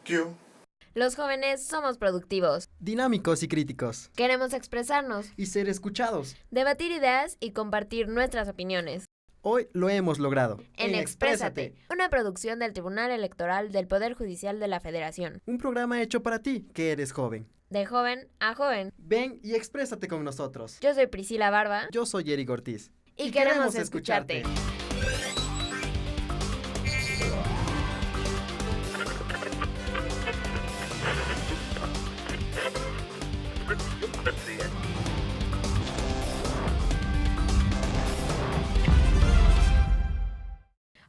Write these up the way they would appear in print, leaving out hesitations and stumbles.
Q. Los jóvenes somos productivos. Dinámicos y críticos. Queremos expresarnos, Y ser escuchados. debatir ideas y compartir nuestras opiniones. Hoy lo hemos logrado. En Exprésate, una producción del Tribunal Electoral del Poder Judicial de la Federación. Un programa hecho para ti, que eres joven. De joven a joven. Ven y exprésate con nosotros. Yo soy Priscila Barba Yo soy Eric Ortiz. y queremos escucharte.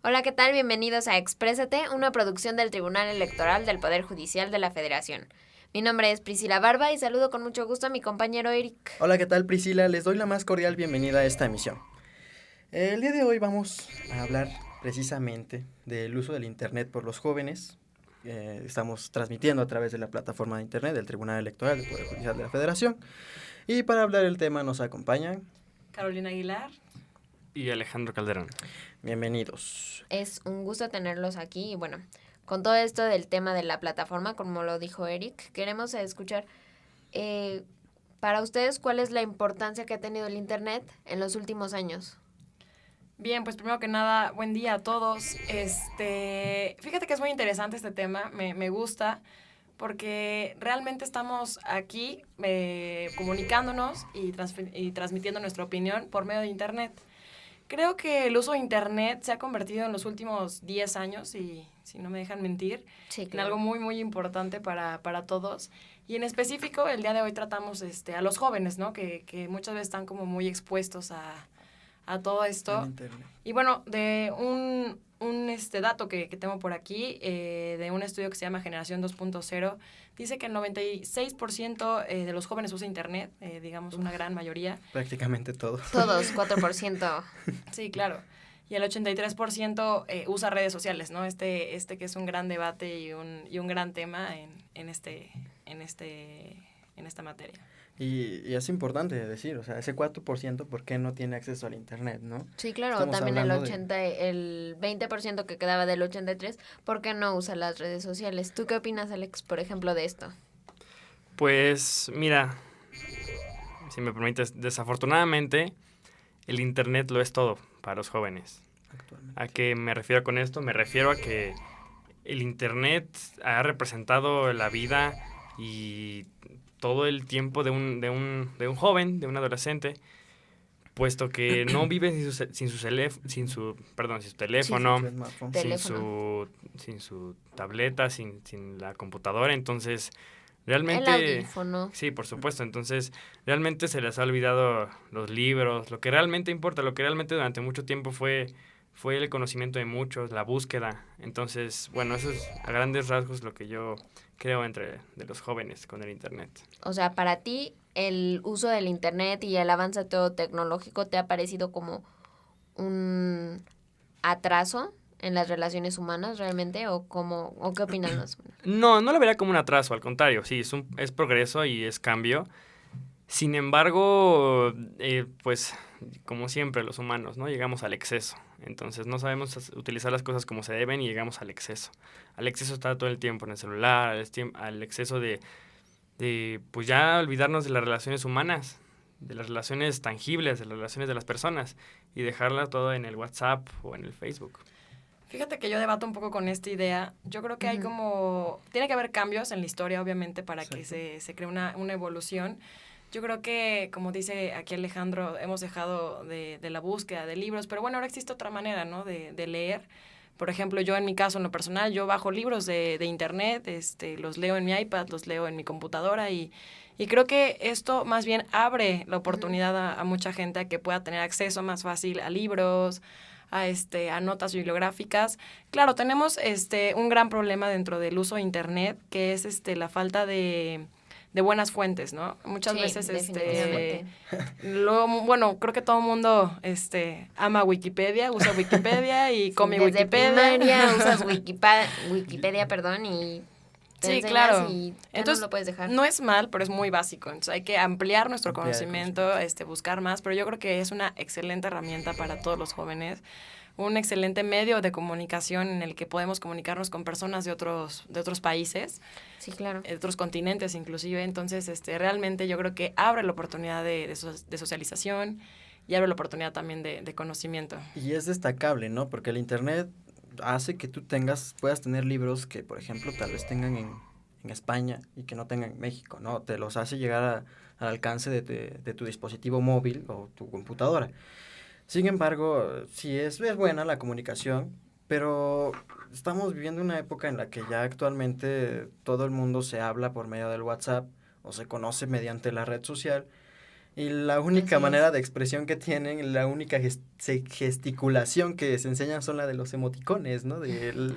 Hola, ¿qué tal? Bienvenidos a Exprésate, una producción del Tribunal Electoral del Poder Judicial de la Federación. Mi nombre es Priscila Barba y saludo con mucho gusto a mi compañero Eric. Hola, ¿qué tal, Priscila? Les doy la más cordial bienvenida a esta emisión. El día de hoy vamos a hablar precisamente del uso del Internet por los jóvenes. Estamos transmitiendo a través de la plataforma de Internet del Tribunal Electoral del Poder Judicial de la Federación. Y para hablar del tema nos acompañan Carolina Aguilar y Alejandro Calderón. Bienvenidos. Es un gusto tenerlos aquí y bueno, con todo esto del tema de la plataforma, como lo dijo Eric, queremos escuchar para ustedes cuál es la importancia que ha tenido el Internet en los últimos años. Bien, pues primero que nada, buen día a todos. Fíjate que es muy interesante este tema, me gusta, porque realmente estamos aquí comunicándonos y transmitiendo nuestra opinión por medio de Internet. Creo que el uso de Internet se ha convertido en los últimos 10 años, y si no me dejan mentir, Sí, en algo muy, muy importante para todos. Y en específico, el día de hoy tratamos a los jóvenes, ¿no? Que muchas veces están como muy expuestos a todo esto. En Internet. Y bueno, de un dato que tengo por aquí, de un estudio que se llama Generación 2.0, dice que el 96% de los jóvenes usa Internet, digamos una gran mayoría. Prácticamente todo. Todos, 4%. Sí, claro. Y el 83% usa redes sociales, ¿no? Que es un gran debate y un gran tema en esta materia. Y es importante decir, o sea, ese 4%, ¿por qué no tiene acceso al Internet, no? Sí, claro, Estamos también hablando el 20% que quedaba del 83%, ¿por qué no usa las redes sociales? ¿Tú qué opinas, Alex, por ejemplo, de esto? Pues mira, si me permites, desafortunadamente el Internet lo es todo para los jóvenes. Actualmente. ¿A qué me refiero con esto? Me refiero a que el Internet ha representado la vida y todo el tiempo de un joven, de un adolescente, puesto que no vive sin su teléfono, Su smartphone. sin su tableta, sin la computadora. Entonces, realmente... El audífono. Sí, por supuesto. Entonces, realmente se les ha olvidado los libros, lo que realmente importa, lo que realmente durante mucho tiempo fue el conocimiento de muchos, la búsqueda. Entonces, bueno, eso es a grandes rasgos lo que yo creo de los jóvenes con el Internet. O sea, para ti, el uso del Internet y el avance todo tecnológico te ha parecido como un atraso en las relaciones humanas realmente, o qué opinas más? No lo vería como un atraso, al contrario, sí, es progreso y es cambio. Sin embargo, pues, como siempre los humanos, ¿no? Llegamos al exceso. Entonces, no sabemos utilizar las cosas como se deben y llegamos al exceso. Al exceso está todo el tiempo en el celular, al exceso de pues ya olvidarnos de las relaciones humanas, de las relaciones tangibles, de las relaciones de las personas y dejarla todo en el WhatsApp o en el Facebook. Fíjate que yo debato un poco con esta idea. Yo creo que tiene que haber cambios en la historia, obviamente, para Exacto. que se cree una evolución. Yo creo que, como dice aquí Alejandro, hemos dejado de la búsqueda de libros, pero bueno, ahora existe otra manera, ¿no? de leer. Por ejemplo, yo en mi caso, en lo personal, yo bajo libros de internet, los leo en mi iPad, los leo en mi computadora y creo que esto más bien abre la oportunidad a mucha gente a que pueda tener acceso más fácil a libros, a notas bibliográficas. Claro, tenemos un gran problema dentro del uso de Internet, que es la falta de buenas fuentes, ¿no? Muchas Sí, veces, definitivamente. bueno, creo que todo el mundo, ama Wikipedia, usa Wikipedia y come Desde Wikipedia. primaria usas Wikipedia, y te Sí, enseñas claro. y ya Entonces, no lo puedes dejar. no es mal, pero es muy básico. Entonces, hay que ampliar nuestro Ampliar el conocimiento, buscar más, pero yo creo que es una excelente herramienta para todos los jóvenes, un excelente medio de comunicación en el que podemos comunicarnos con personas de otros países, Sí, claro. de otros continentes inclusive. Entonces, realmente yo creo que abre la oportunidad de socialización y abre la oportunidad también de conocimiento. Y es destacable, ¿no? Porque el Internet hace que tú puedas tener libros que, por ejemplo, tal vez tengan en España y que no tengan en México, ¿no? Te los hace llegar al alcance de tu dispositivo móvil o tu computadora. Sin embargo, sí es buena la comunicación, pero estamos viviendo una época en la que ya actualmente todo el mundo se habla por medio del WhatsApp o se conoce mediante la red social, y la única manera de expresión que tienen, la única gesticulación que se enseñan son la de los emoticones, ¿no? De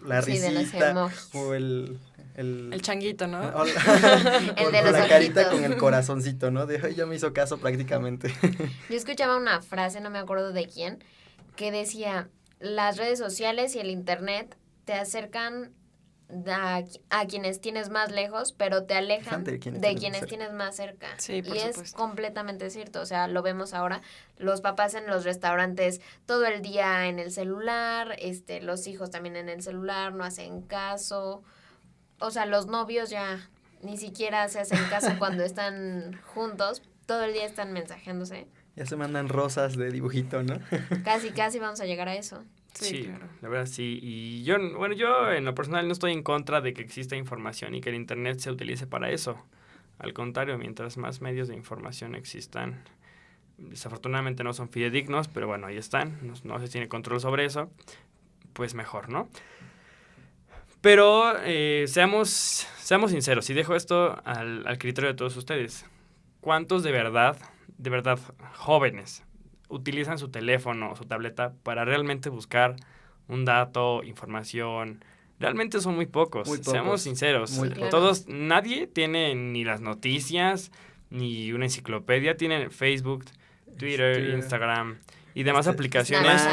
la risita o el changuito, ¿no? O el de la los carita ojitos. con el corazoncito, ¿no? De, ya me hizo caso prácticamente. Yo escuchaba una frase, no me acuerdo de quién, que decía, las redes sociales y el Internet te acercan a quienes tienes más lejos, pero te alejan de quienes tienes más cerca. Sí, por supuesto. Es completamente cierto, o sea, lo vemos ahora, los papás en los restaurantes todo el día en el celular, los hijos también en el celular, no hacen caso, o sea, los novios ya ni siquiera se hacen caso cuando están juntos, todo el día están mensajeándose. Ya se mandan rosas de dibujito, ¿no? Casi vamos a llegar a eso. Sí, claro. La verdad sí. Y yo en lo personal no estoy en contra de que exista información y que el Internet se utilice para eso. Al contrario, mientras más medios de información existan, desafortunadamente no son fidedignos, pero bueno, ahí están, no se tiene control sobre eso, pues mejor, ¿no? Pero seamos sinceros, y dejo esto al criterio de todos ustedes. ¿Cuántos de verdad jóvenes utilizan su teléfono o su tableta para realmente buscar un dato, información? Realmente son muy pocos. Seamos sinceros. Claro. Nadie tiene ni las noticias, ni una enciclopedia. Tienen Facebook, Twitter, Instagram y demás aplicaciones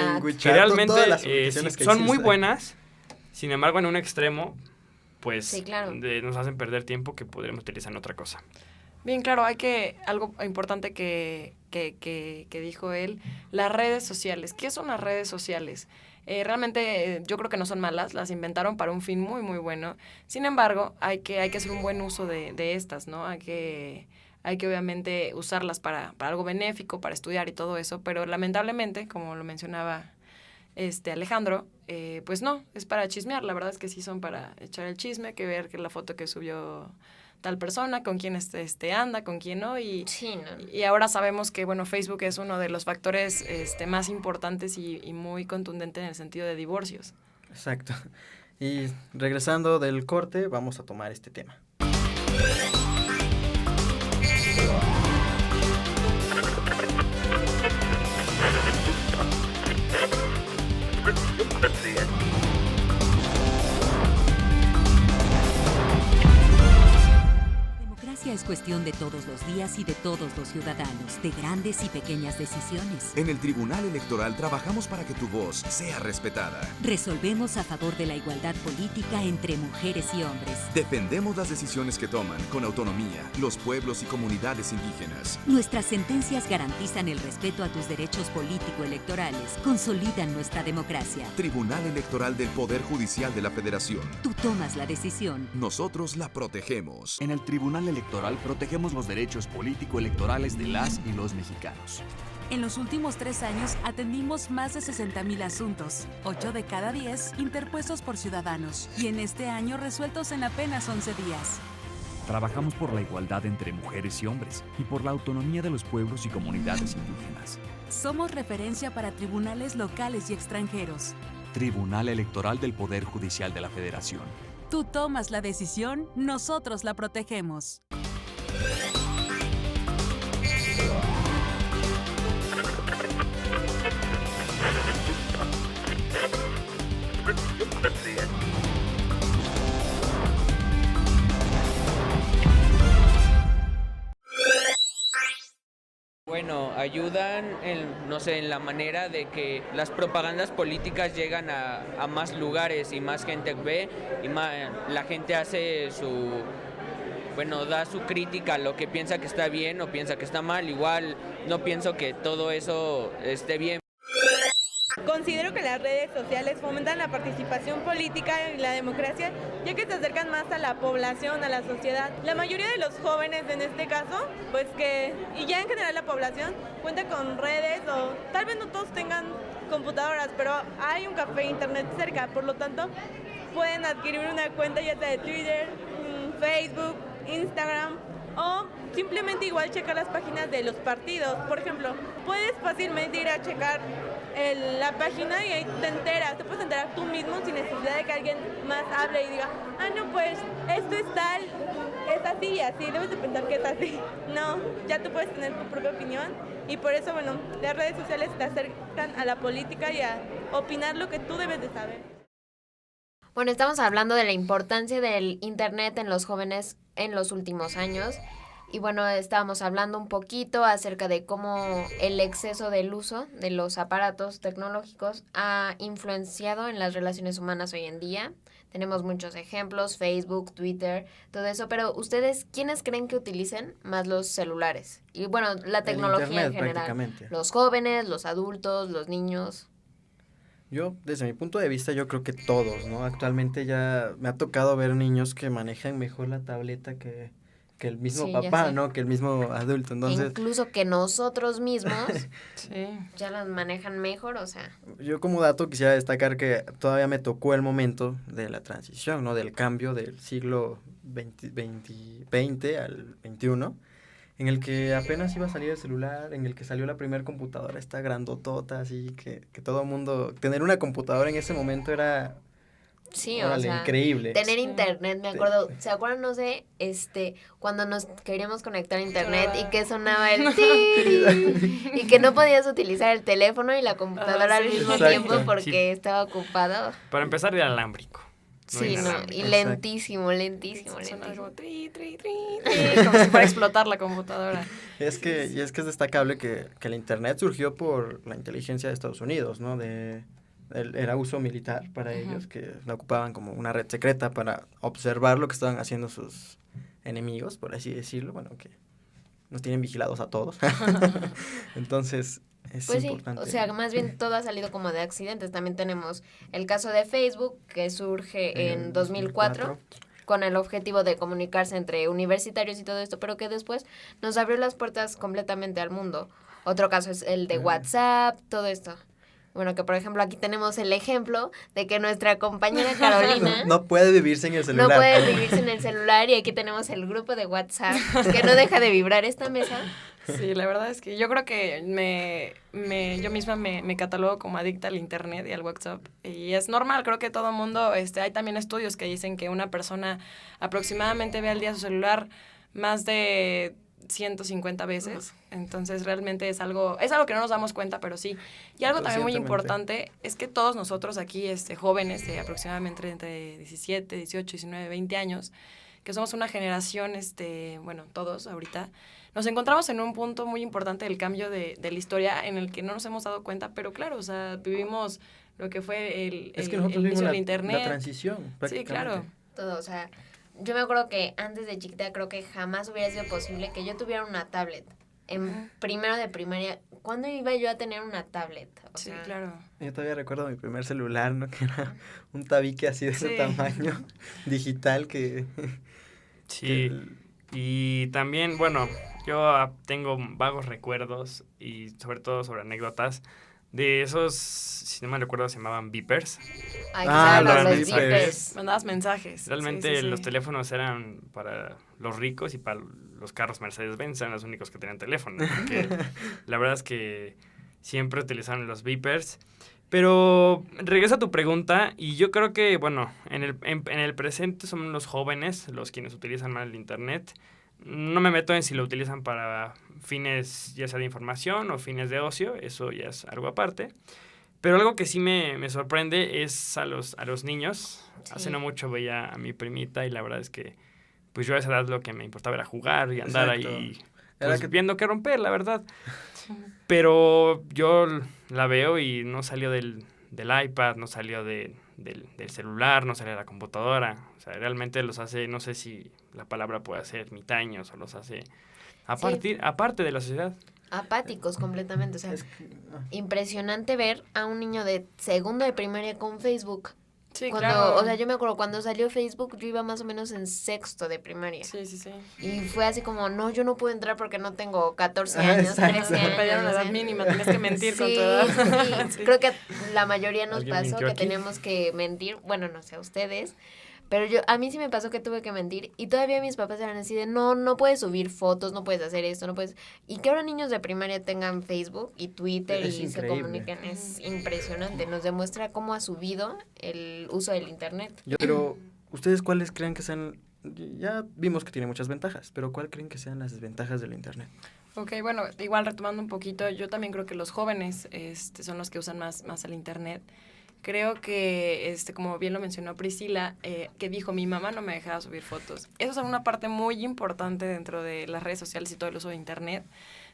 que realmente son muy buenas. Sin embargo, en un extremo, pues sí, claro. Nos hacen perder tiempo que podríamos utilizar en otra cosa. Bien, claro, algo importante que dijo él, las redes sociales. ¿Qué son las redes sociales? Realmente yo creo que no son malas, las inventaron para un fin muy, muy bueno. Sin embargo, hay que hacer un buen uso de estas, ¿no? Hay que obviamente usarlas para algo benéfico, para estudiar y todo eso, pero lamentablemente, como lo mencionaba Alejandro, pues no, es para chismear. La verdad es que sí son para echar el chisme, que ver que la foto que subió tal persona, con quién anda, con quién no, y ahora sabemos que, bueno, Facebook es uno de los factores más importantes y muy contundente en el sentido de divorcios. Exacto. Y regresando del corte, vamos a tomar este tema. Es cuestión de todos los días y de todos los ciudadanos, de grandes y pequeñas decisiones. En el Tribunal Electoral trabajamos para que tu voz sea respetada. Resolvemos a favor de la igualdad política entre mujeres y hombres. Defendemos las decisiones que toman con autonomía los pueblos y comunidades indígenas. Nuestras sentencias garantizan el respeto a tus derechos político-electorales, consolidan nuestra democracia. Tribunal Electoral del Poder Judicial de la Federación. Tú tomas la decisión. Nosotros la protegemos. En el Tribunal Electoral protegemos los derechos político-electorales de las y los mexicanos. En los últimos 3 años atendimos más de 60,000 asuntos, 8 de cada 10 interpuestos por ciudadanos, y en este año resueltos en apenas 11 días. Trabajamos por la igualdad entre mujeres y hombres y por la autonomía de los pueblos y comunidades indígenas. Somos referencia para tribunales locales y extranjeros. Tribunal Electoral del Poder Judicial de la Federación. Tú tomas la decisión, nosotros la protegemos. Bueno, ayudan en la manera de que las propagandas políticas llegan a más lugares y más gente ve y la gente hace da su crítica a lo que piensa que está bien o piensa que está mal. Igual no pienso que todo eso esté bien. Considero que las redes sociales fomentan la participación política y la democracia, ya que se acercan más a la población, a la sociedad. La mayoría de los jóvenes en este caso, pues y ya en general la población, cuenta con redes o tal vez no todos tengan computadoras, pero hay un café internet cerca, por lo tanto pueden adquirir una cuenta ya sea de Twitter, Facebook, Instagram o simplemente igual checar las páginas de los partidos. Por ejemplo, puedes fácilmente ir a checar la página y ahí te puedes enterar tú mismo sin necesidad de que alguien más hable y diga, no, pues esto es tal, es así y así, debes de pensar que es así. No, ya tú puedes tener tu propia opinión y por eso, bueno, las redes sociales te acercan a la política y a opinar lo que tú debes de saber. Bueno, estamos hablando de la importancia del Internet en los jóvenes en los últimos años. Y bueno, estábamos hablando un poquito acerca de cómo el exceso del uso de los aparatos tecnológicos ha influenciado en las relaciones humanas hoy en día. Tenemos muchos ejemplos, Facebook, Twitter, todo eso. Pero ¿ustedes quiénes creen que utilicen más los celulares? Y bueno, la tecnología en general. Los jóvenes, los adultos, los niños. Yo, desde mi punto de vista, yo creo que todos, ¿no? Actualmente ya me ha tocado ver niños que manejan mejor la tableta que el mismo papá, ¿no? Que el mismo adulto, entonces... Incluso que nosotros mismos ya las manejan mejor, o sea... Yo como dato quisiera destacar que todavía me tocó el momento de la transición, ¿no? Del cambio del siglo XX al XXI, en el que apenas iba a salir el celular, en el que salió la primera computadora, esta grandotota, así que todo mundo... Tener una computadora en ese momento era... Sí, o sea, increíble. Tener internet, me acuerdo, ¿se acuerdan, no sé, cuando nos queríamos conectar a internet y que sonaba el ti y que no podías utilizar el teléfono y la computadora al mismo tiempo porque estaba ocupado? Para empezar, era alámbrico. Sí, y lentísimo. Sonaba tri, como si fuera a explotar la computadora. Es que es destacable que el internet surgió por la inteligencia de Estados Unidos, ¿no? Era uso militar para ellos, que la ocupaban como una red secreta para observar lo que estaban haciendo sus enemigos, por así decirlo, bueno, que nos tienen vigilados a todos. Entonces, es importante. Sí, o sea, más bien todo ha salido como de accidentes. También tenemos el caso de Facebook, que surge en 2004 con el objetivo de comunicarse entre universitarios y todo esto, pero que después nos abrió las puertas completamente al mundo. Otro caso es el de WhatsApp, todo esto. Bueno, que por ejemplo aquí tenemos el ejemplo de que nuestra compañera Carolina... no puede vivirse en el celular. No puede vivirse en el celular y aquí tenemos el grupo de WhatsApp que no deja de vibrar esta mesa. Sí, la verdad es que yo creo que yo misma me catalogo como adicta al internet y al WhatsApp. Y es normal, creo que todo el mundo, hay también estudios que dicen que una persona aproximadamente ve al día su celular más de 150 veces, entonces realmente es algo que no nos damos cuenta, pero sí. Y algo también muy importante es que todos nosotros aquí, jóvenes de aproximadamente entre 17, 18, 19, 20 años, que somos una generación, bueno, todos ahorita, nos encontramos en un punto muy importante del cambio de la historia en el que no nos hemos dado cuenta, pero claro, o sea, vivimos lo que fue el inicio del internet. La transición, prácticamente. Sí, claro. Todo, o sea, yo me acuerdo que antes de chiquita creo que jamás hubiera sido posible que yo tuviera una tablet. En primero de primaria, ¿cuándo iba yo a tener una tablet? Sí, claro. Yo todavía recuerdo mi primer celular, ¿no? Que era un tabique así de ese tamaño, digital que... Sí, y también, bueno, yo tengo vagos recuerdos y sobre todo sobre anécdotas de esos, si no me recuerdo, se llamaban beepers. Los beepers. Mandabas mensajes. Realmente los teléfonos eran para los ricos y para los carros Mercedes-Benz, eran los únicos que tenían teléfono. Porque la verdad es que siempre utilizaron los beepers. Pero regreso a tu pregunta y yo creo que, bueno, en el presente son los jóvenes los quienes utilizan más el internet. No me meto en si lo utilizan para fines ya sea de información o fines de ocio, eso ya es algo aparte. Pero algo que sí me sorprende es a los niños. Sí. Hace no mucho veía a mi primita y la verdad es que pues yo a esa edad lo que me importaba era jugar y andar ahí pues, viendo qué romper, la verdad. Pero yo la veo y no salió del iPad, no salió del celular, no salió de la computadora. O sea, realmente los hace, no sé si la palabra puede ser mitaños o los hace aparte de la sociedad. apáticos completamente. O sea, Es que- impresionante ver a un niño de segundo de primaria con Facebook. Sí, Cuando, claro. o sea, yo me acuerdo cuando salió Facebook, yo iba más o menos en sexto de primaria. Sí, sí, sí. Y fue así como, no, yo no puedo entrar porque no tengo 14 Ah, años, exacto. 13 Te años. pedían la o sea. edad mínima, tenías que mentir con Sí, tu edad. sí. Sí. Creo que la mayoría nos ¿Alguien pasó mintió que aquí? teníamos que mentir. Bueno, no sé, a ustedes. Pero a mí sí me pasó que tuve que mentir. Y todavía mis papás eran así de, no puedes subir fotos, no puedes hacer esto, no puedes... Y que ahora niños de primaria tengan Facebook y Twitter Es y se increíble. comuniquen es impresionante. Nos demuestra cómo ha subido el uso del Internet. Pero, ¿ustedes cuáles creen que sean? Ya vimos que tiene muchas ventajas, pero ¿cuál creen que sean las desventajas del Internet? Ok, bueno, igual retomando un poquito, yo también creo que los jóvenes son los que usan más el Internet. Creo que, como bien lo mencionó Priscila, que dijo, mi mamá no me dejaba subir fotos. Eso es una parte muy importante dentro de las redes sociales y todo el uso de Internet,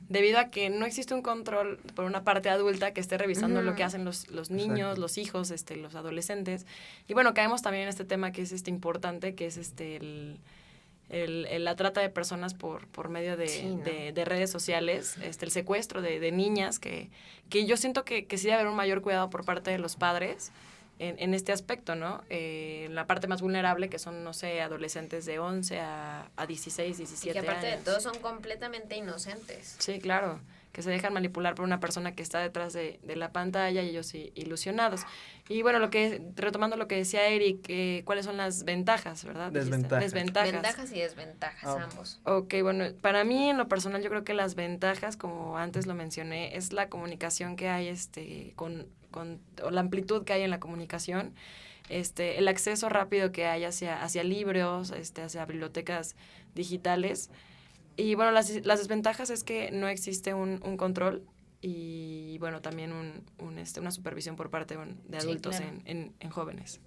debido a que no existe un control por una parte adulta que esté revisando lo que hacen los niños, Exacto. los hijos, los adolescentes. Y bueno, caemos también en este tema que es importante, que es la trata de personas por medio de, Sí, ¿no? de redes sociales, el secuestro de niñas, que yo siento que sí debe haber un mayor cuidado por parte de los padres en este aspecto, ¿no? La parte más vulnerable, que son, no sé, adolescentes de 11 a 16, Y 17 que aparte años. de todo son completamente inocentes. Sí, claro, que se dejan manipular por una persona que está detrás de la pantalla y ellos ilusionados. Y bueno, retomando lo que decía Eric, ¿cuáles son las ventajas, verdad? Dijiste. Desventajas. Desventajas. Ventajas y desventajas, Ah. ambos. Ok, bueno, para mí en lo personal yo creo que las ventajas, como antes lo mencioné, es la comunicación que hay o la amplitud que hay en la comunicación, el acceso rápido que hay hacia libros, hacia bibliotecas digitales. Y bueno, las desventajas es que no existe un control y bueno, también una supervisión por parte de Sí, adultos claro. en jóvenes.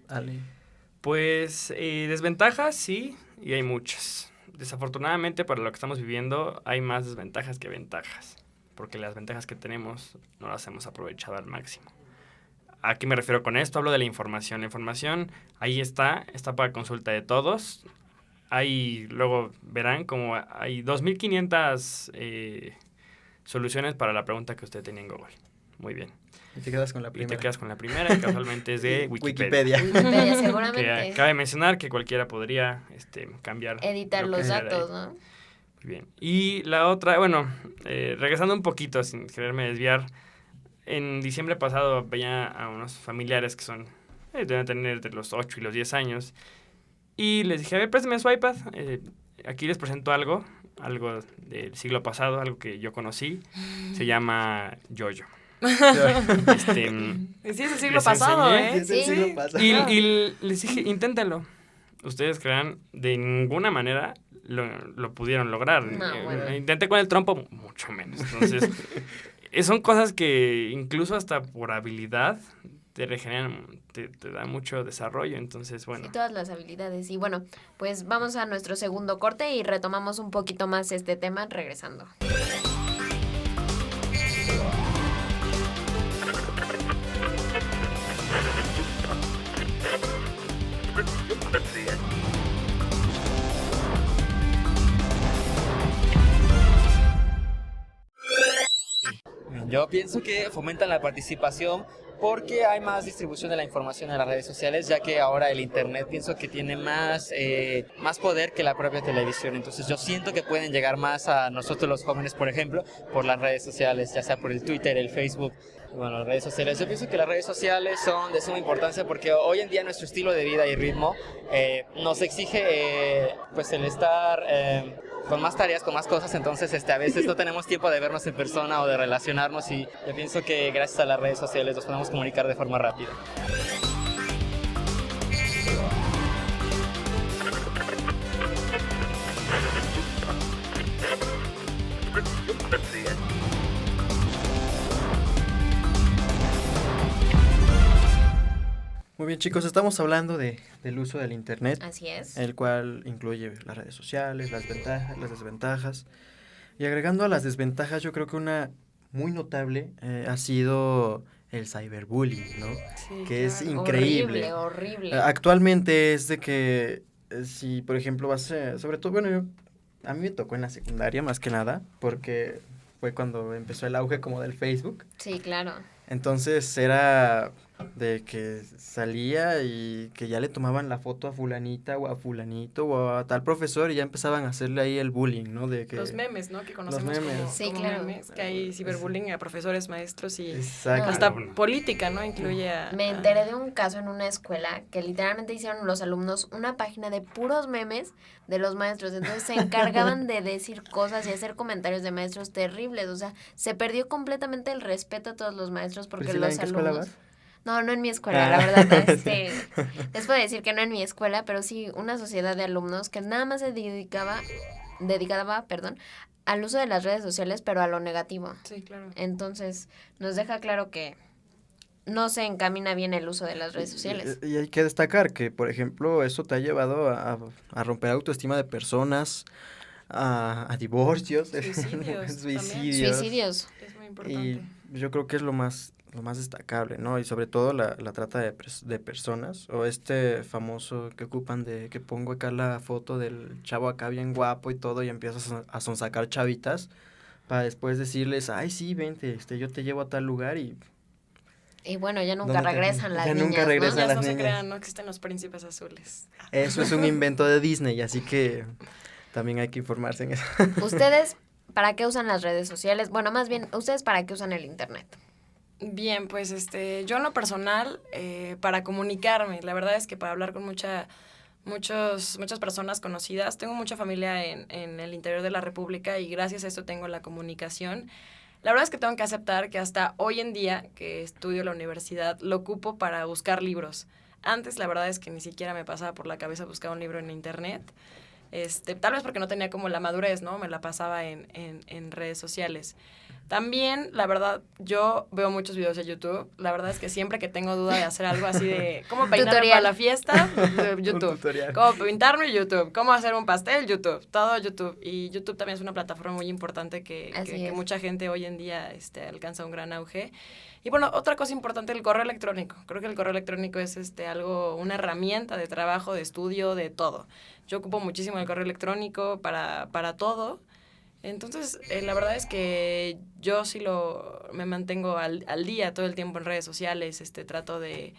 Ale. Pues desventajas sí, y hay muchas. Desafortunadamente para lo que estamos viviendo hay más desventajas que ventajas, porque las ventajas que tenemos no las hemos aprovechado al máximo. ¿A qué me refiero con esto? Hablo de la información. La información ahí está para consulta de todos. Luego verán como hay 2.500 soluciones para la pregunta que usted tenía en Google. Muy bien. Y te quedas con la Y primera. te quedas con la primera, que casualmente es de Wikipedia. Wikipedia, Que seguramente. cabe mencionar que cualquiera podría cambiar. Editar lo que los sea de ahí. datos, ¿no? Muy bien. Y la otra, bueno, regresando un poquito, sin quererme desviar, en diciembre pasado veía a unos familiares que deben tener de los 8 y los 10 años, y les dije, a ver, préstame su iPad, aquí les presento algo del siglo pasado, algo que yo conocí, se llama Yoyo. Sí, es el siglo les pasado, enseñé. Es el Sí. siglo pasado. Y les dije, inténtenlo. Ustedes crean, de ninguna manera lo pudieron lograr. No, bueno. Intenté con el trompo, mucho menos. Entonces, son cosas que incluso hasta por habilidad te regeneran, te da mucho desarrollo. Entonces, bueno. Sí, todas las habilidades. Y bueno, pues vamos a nuestro segundo corte y retomamos un poquito más este tema regresando. Yo pienso que fomentan la participación porque hay más distribución de la información en las redes sociales, ya que ahora el internet pienso que tiene más poder que la propia televisión. Entonces yo siento que pueden llegar más a nosotros los jóvenes, por ejemplo, por las redes sociales, ya sea por el Twitter, el Facebook. Bueno, las redes sociales. Yo pienso que las redes sociales son de suma importancia porque hoy en día nuestro estilo de vida y ritmo nos exige pues el estar con más tareas, con más cosas, entonces a veces no tenemos tiempo de vernos en persona o de relacionarnos, y yo pienso que gracias a las redes sociales nos podemos comunicar de forma rápida. Muy bien, chicos, estamos hablando del uso del Internet, Así es. el cual incluye las redes sociales, las ventajas, las desventajas. Y agregando a las desventajas, yo creo que una muy notable ha sido el cyberbullying, ¿no? Sí, Que es claro. increíble. Horrible. Actualmente es de que si, por ejemplo, sobre todo, bueno, a mí me tocó en la secundaria más que nada, porque fue cuando empezó el auge como del Facebook. Sí, claro. Entonces era de que salía y que ya le tomaban la foto a fulanita o a fulanito o a tal profesor y ya empezaban a hacerle ahí el bullying, ¿no? De que Los memes, ¿no? Que conocemos memes. como, Sí, como claro. memes, que hay ciberbullying a profesores, maestros y Exacto. hasta política, ¿no? Incluye a... Me enteré de un caso en una escuela que literalmente hicieron los alumnos una página de puros memes de los maestros. Entonces se encargaban de decir cosas y hacer comentarios de maestros terribles. O sea, se perdió completamente el respeto a todos los maestros porque Priscila, los ¿en qué escuela alumnos... vas? No en mi escuela, la Ah. verdad. Les puedo decir que no en mi escuela, pero sí una sociedad de alumnos que nada más se dedicaba, al uso de las redes sociales, pero a lo negativo. Sí, claro. Entonces, nos deja claro que no se encamina bien el uso de las redes sociales. Y hay que destacar que, por ejemplo, eso te ha llevado a romper autoestima de personas, a divorcios, Suicidios. Suicidios. Es muy importante. Y yo creo que es lo más destacable, ¿no? Y sobre todo la trata de personas, o este famoso que ocupan de que pongo acá la foto del chavo acá bien guapo y todo, y empiezas a sonsacar chavitas, para después decirles, ay, sí, vente, yo te llevo a tal lugar y... Y bueno, ya nunca ¿Dónde regresan las ya niñas, nunca regresan ¿no? las No se niñas. crean, no existen los príncipes azules. Eso es un invento de Disney, así que también hay que informarse en eso. ¿Ustedes para qué usan las redes sociales? Bueno, más bien, ¿ustedes para qué usan el internet? Bien, pues yo en lo personal, para comunicarme, la verdad es que para hablar con muchas personas conocidas, tengo mucha familia en el interior de la República y gracias a esto tengo la comunicación. La verdad es que tengo que aceptar que hasta hoy en día, que estudio en la universidad, lo ocupo para buscar libros. Antes la verdad es que ni siquiera me pasaba por la cabeza buscar un libro en internet. Tal vez porque no tenía como la madurez, ¿no? Me la pasaba en redes sociales. También, la verdad, yo veo muchos videos de YouTube. La verdad es que siempre que tengo duda de hacer algo así de cómo peinarme Tutorial. para la fiesta, YouTube. tutorial. Cómo pintarme, YouTube. Cómo hacer un pastel, YouTube. Todo YouTube. Y YouTube también es una plataforma muy importante que mucha gente hoy en día alcanza un gran auge. Y bueno, otra cosa importante, el correo electrónico. Creo que el correo electrónico es una herramienta de trabajo, de estudio, de todo. Yo ocupo muchísimo el correo electrónico para todo. Entonces, la verdad es que yo sí me mantengo al día todo el tiempo en redes sociales. Trato de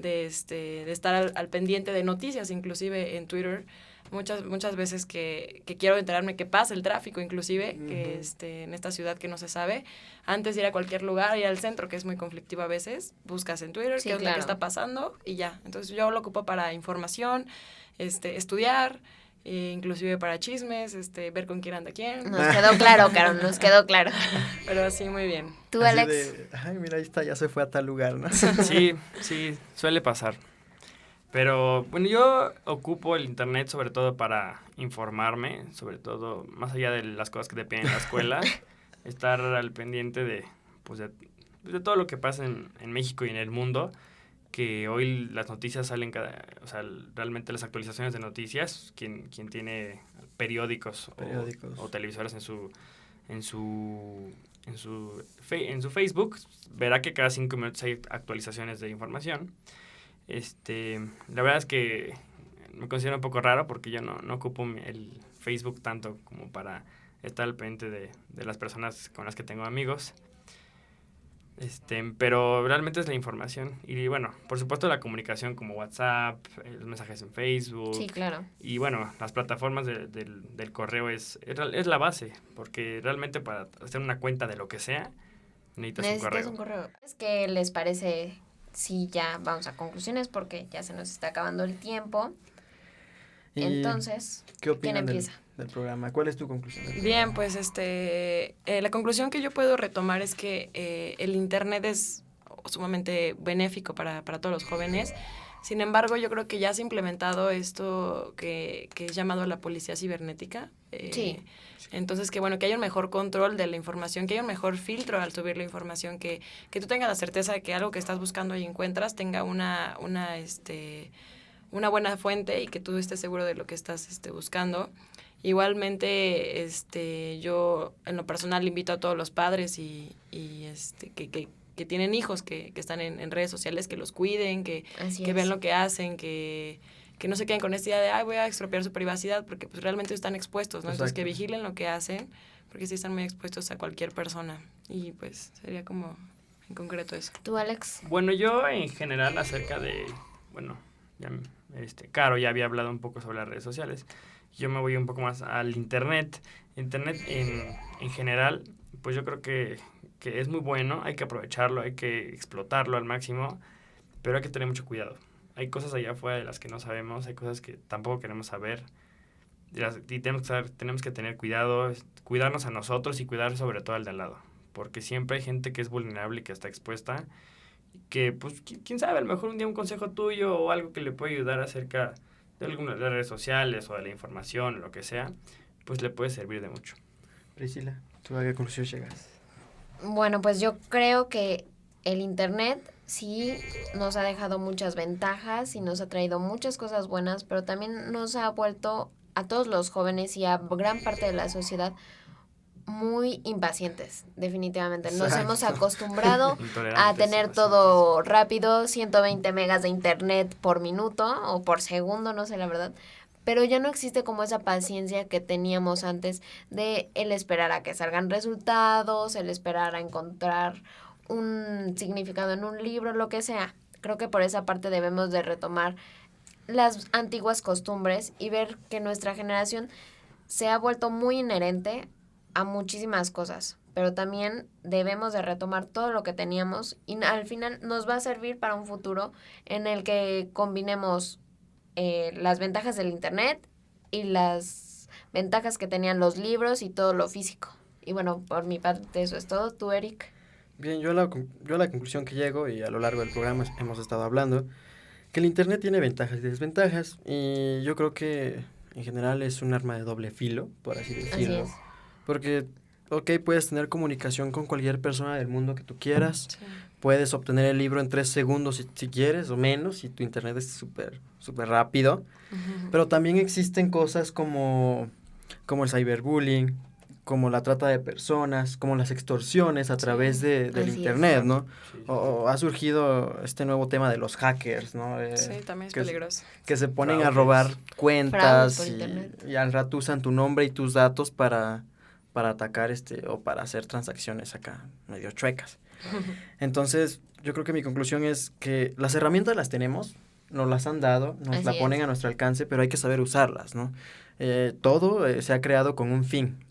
estar al pendiente de noticias, inclusive en Twitter. Muchas veces que quiero enterarme qué pasa, el tráfico inclusive, que en esta ciudad que no se sabe. Antes de ir a cualquier lugar, ir al centro, que es muy conflictivo a veces, buscas en Twitter Sí, qué es lo claro. que está pasando y ya. Entonces yo lo ocupo para información, estudiar, inclusive para chismes, ver con quién anda quién. Nos quedó claro, Carol, nos quedó claro. Pero sí, muy bien. ¿Tú, Así Alex? de, ay, mira, ahí está, ya se fue a tal lugar, ¿no? Sí, suele pasar. Pero bueno, yo ocupo el internet sobre todo para informarme, sobre todo más allá de las cosas que te piden en la escuela, estar al pendiente de de todo lo que pasa en México y en el mundo, que hoy las noticias salen realmente las actualizaciones de noticias, quien tiene periódicos. O televisores en su Facebook, verá que cada 5 minutos hay actualizaciones de información. La verdad es que me considero un poco raro porque yo no ocupo el Facebook tanto como para estar al pendiente de las personas con las que tengo amigos. Pero realmente es la información. Y bueno, por supuesto la comunicación como WhatsApp, los mensajes en Facebook. Sí, claro. Y bueno, las plataformas del correo es la base, porque realmente para hacer una cuenta de lo que sea, necesitas un correo. ¿Qué les parece si ya vamos a conclusiones? Porque ya se nos está acabando el tiempo. ¿Y Entonces, qué opinan ¿quién empieza? del programa? ¿Cuál es tu conclusión? Bien, pues la conclusión que yo puedo retomar es que el internet es sumamente benéfico para todos los jóvenes. Sin embargo, yo creo que ya se ha implementado esto que es llamado la policía cibernética. Sí. Entonces, que haya un mejor control de la información, que haya un mejor filtro al subir la información, que tú tengas la certeza de que algo que estás buscando y encuentras tenga una buena fuente y que tú estés seguro de lo que estás buscando. Igualmente, yo en lo personal invito a todos los padres y que tienen hijos que están en redes sociales, que los cuiden, que vean lo que hacen, que que no se queden con esta idea de, voy a expropiar su privacidad, porque pues realmente están expuestos, ¿no? Entonces, que vigilen lo que hacen, porque sí están muy expuestos a cualquier persona. Y pues sería como en concreto eso. ¿Tú, Alex? Bueno, yo en general acerca de, bueno, ya, Caro ya había hablado un poco sobre las redes sociales. Yo me voy un poco más al Internet. Internet en general, pues yo creo que es muy bueno, hay que aprovecharlo, hay que explotarlo al máximo, pero hay que tener mucho cuidado. Hay cosas allá afuera de las que no sabemos, hay cosas que tampoco queremos saber, y tenemos que tener cuidado, cuidarnos a nosotros y cuidar sobre todo al de al lado, porque siempre hay gente que es vulnerable y que está expuesta, que pues quién sabe, a lo mejor un día un consejo tuyo o algo que le puede ayudar acerca de algunas de las redes sociales o de la información o lo que sea, pues le puede servir de mucho. Priscila, ¿tú a qué conclusión llegas? Bueno, pues yo creo que el Internet sí nos ha dejado muchas ventajas y nos ha traído muchas cosas buenas, pero también nos ha vuelto a todos los jóvenes y a gran parte de la sociedad muy impacientes, definitivamente. Nos hemos acostumbrado a tener todo rápido, 120 megas de internet por minuto o por segundo, no sé la verdad, pero ya no existe como esa paciencia que teníamos antes de el esperar a que salgan resultados, el esperar a encontrar un significado en un libro, lo que sea. Creo que por esa parte debemos de retomar las antiguas costumbres y ver que nuestra generación se ha vuelto muy inherente a muchísimas cosas, pero también debemos de retomar todo lo que teníamos y al final nos va a servir para un futuro en el que combinemos las ventajas del Internet y las ventajas que tenían los libros y todo lo físico. Y bueno, por mi parte eso es todo. ¿Tú, Eric? Bien, yo a la conclusión que llego, y a lo largo del programa hemos estado hablando, que el Internet tiene ventajas y desventajas, y yo creo que en general es un arma de doble filo, por así decirlo. Así es. Porque, puedes tener comunicación con cualquier persona del mundo que tú quieras, Sí. puedes obtener el libro en 3 segundos si quieres, o menos, si tu internet es súper rápido, pero también existen cosas como el cyberbullying, como la trata de personas, como las extorsiones a través del así internet, es. ¿no? Sí. O ha surgido este nuevo tema de los hackers, ¿no? Sí, también es que peligroso. que se ponen a Fraudes. robar Fraudes cuentas por internet. y al rato usan tu nombre y tus datos para atacar o para hacer transacciones acá medio chuecas. Entonces, yo creo que mi conclusión es que las herramientas las tenemos, nos las han dado, nos Así la ponen es. a nuestro alcance, pero hay que saber usarlas, ¿no? Todo se ha creado con un fin,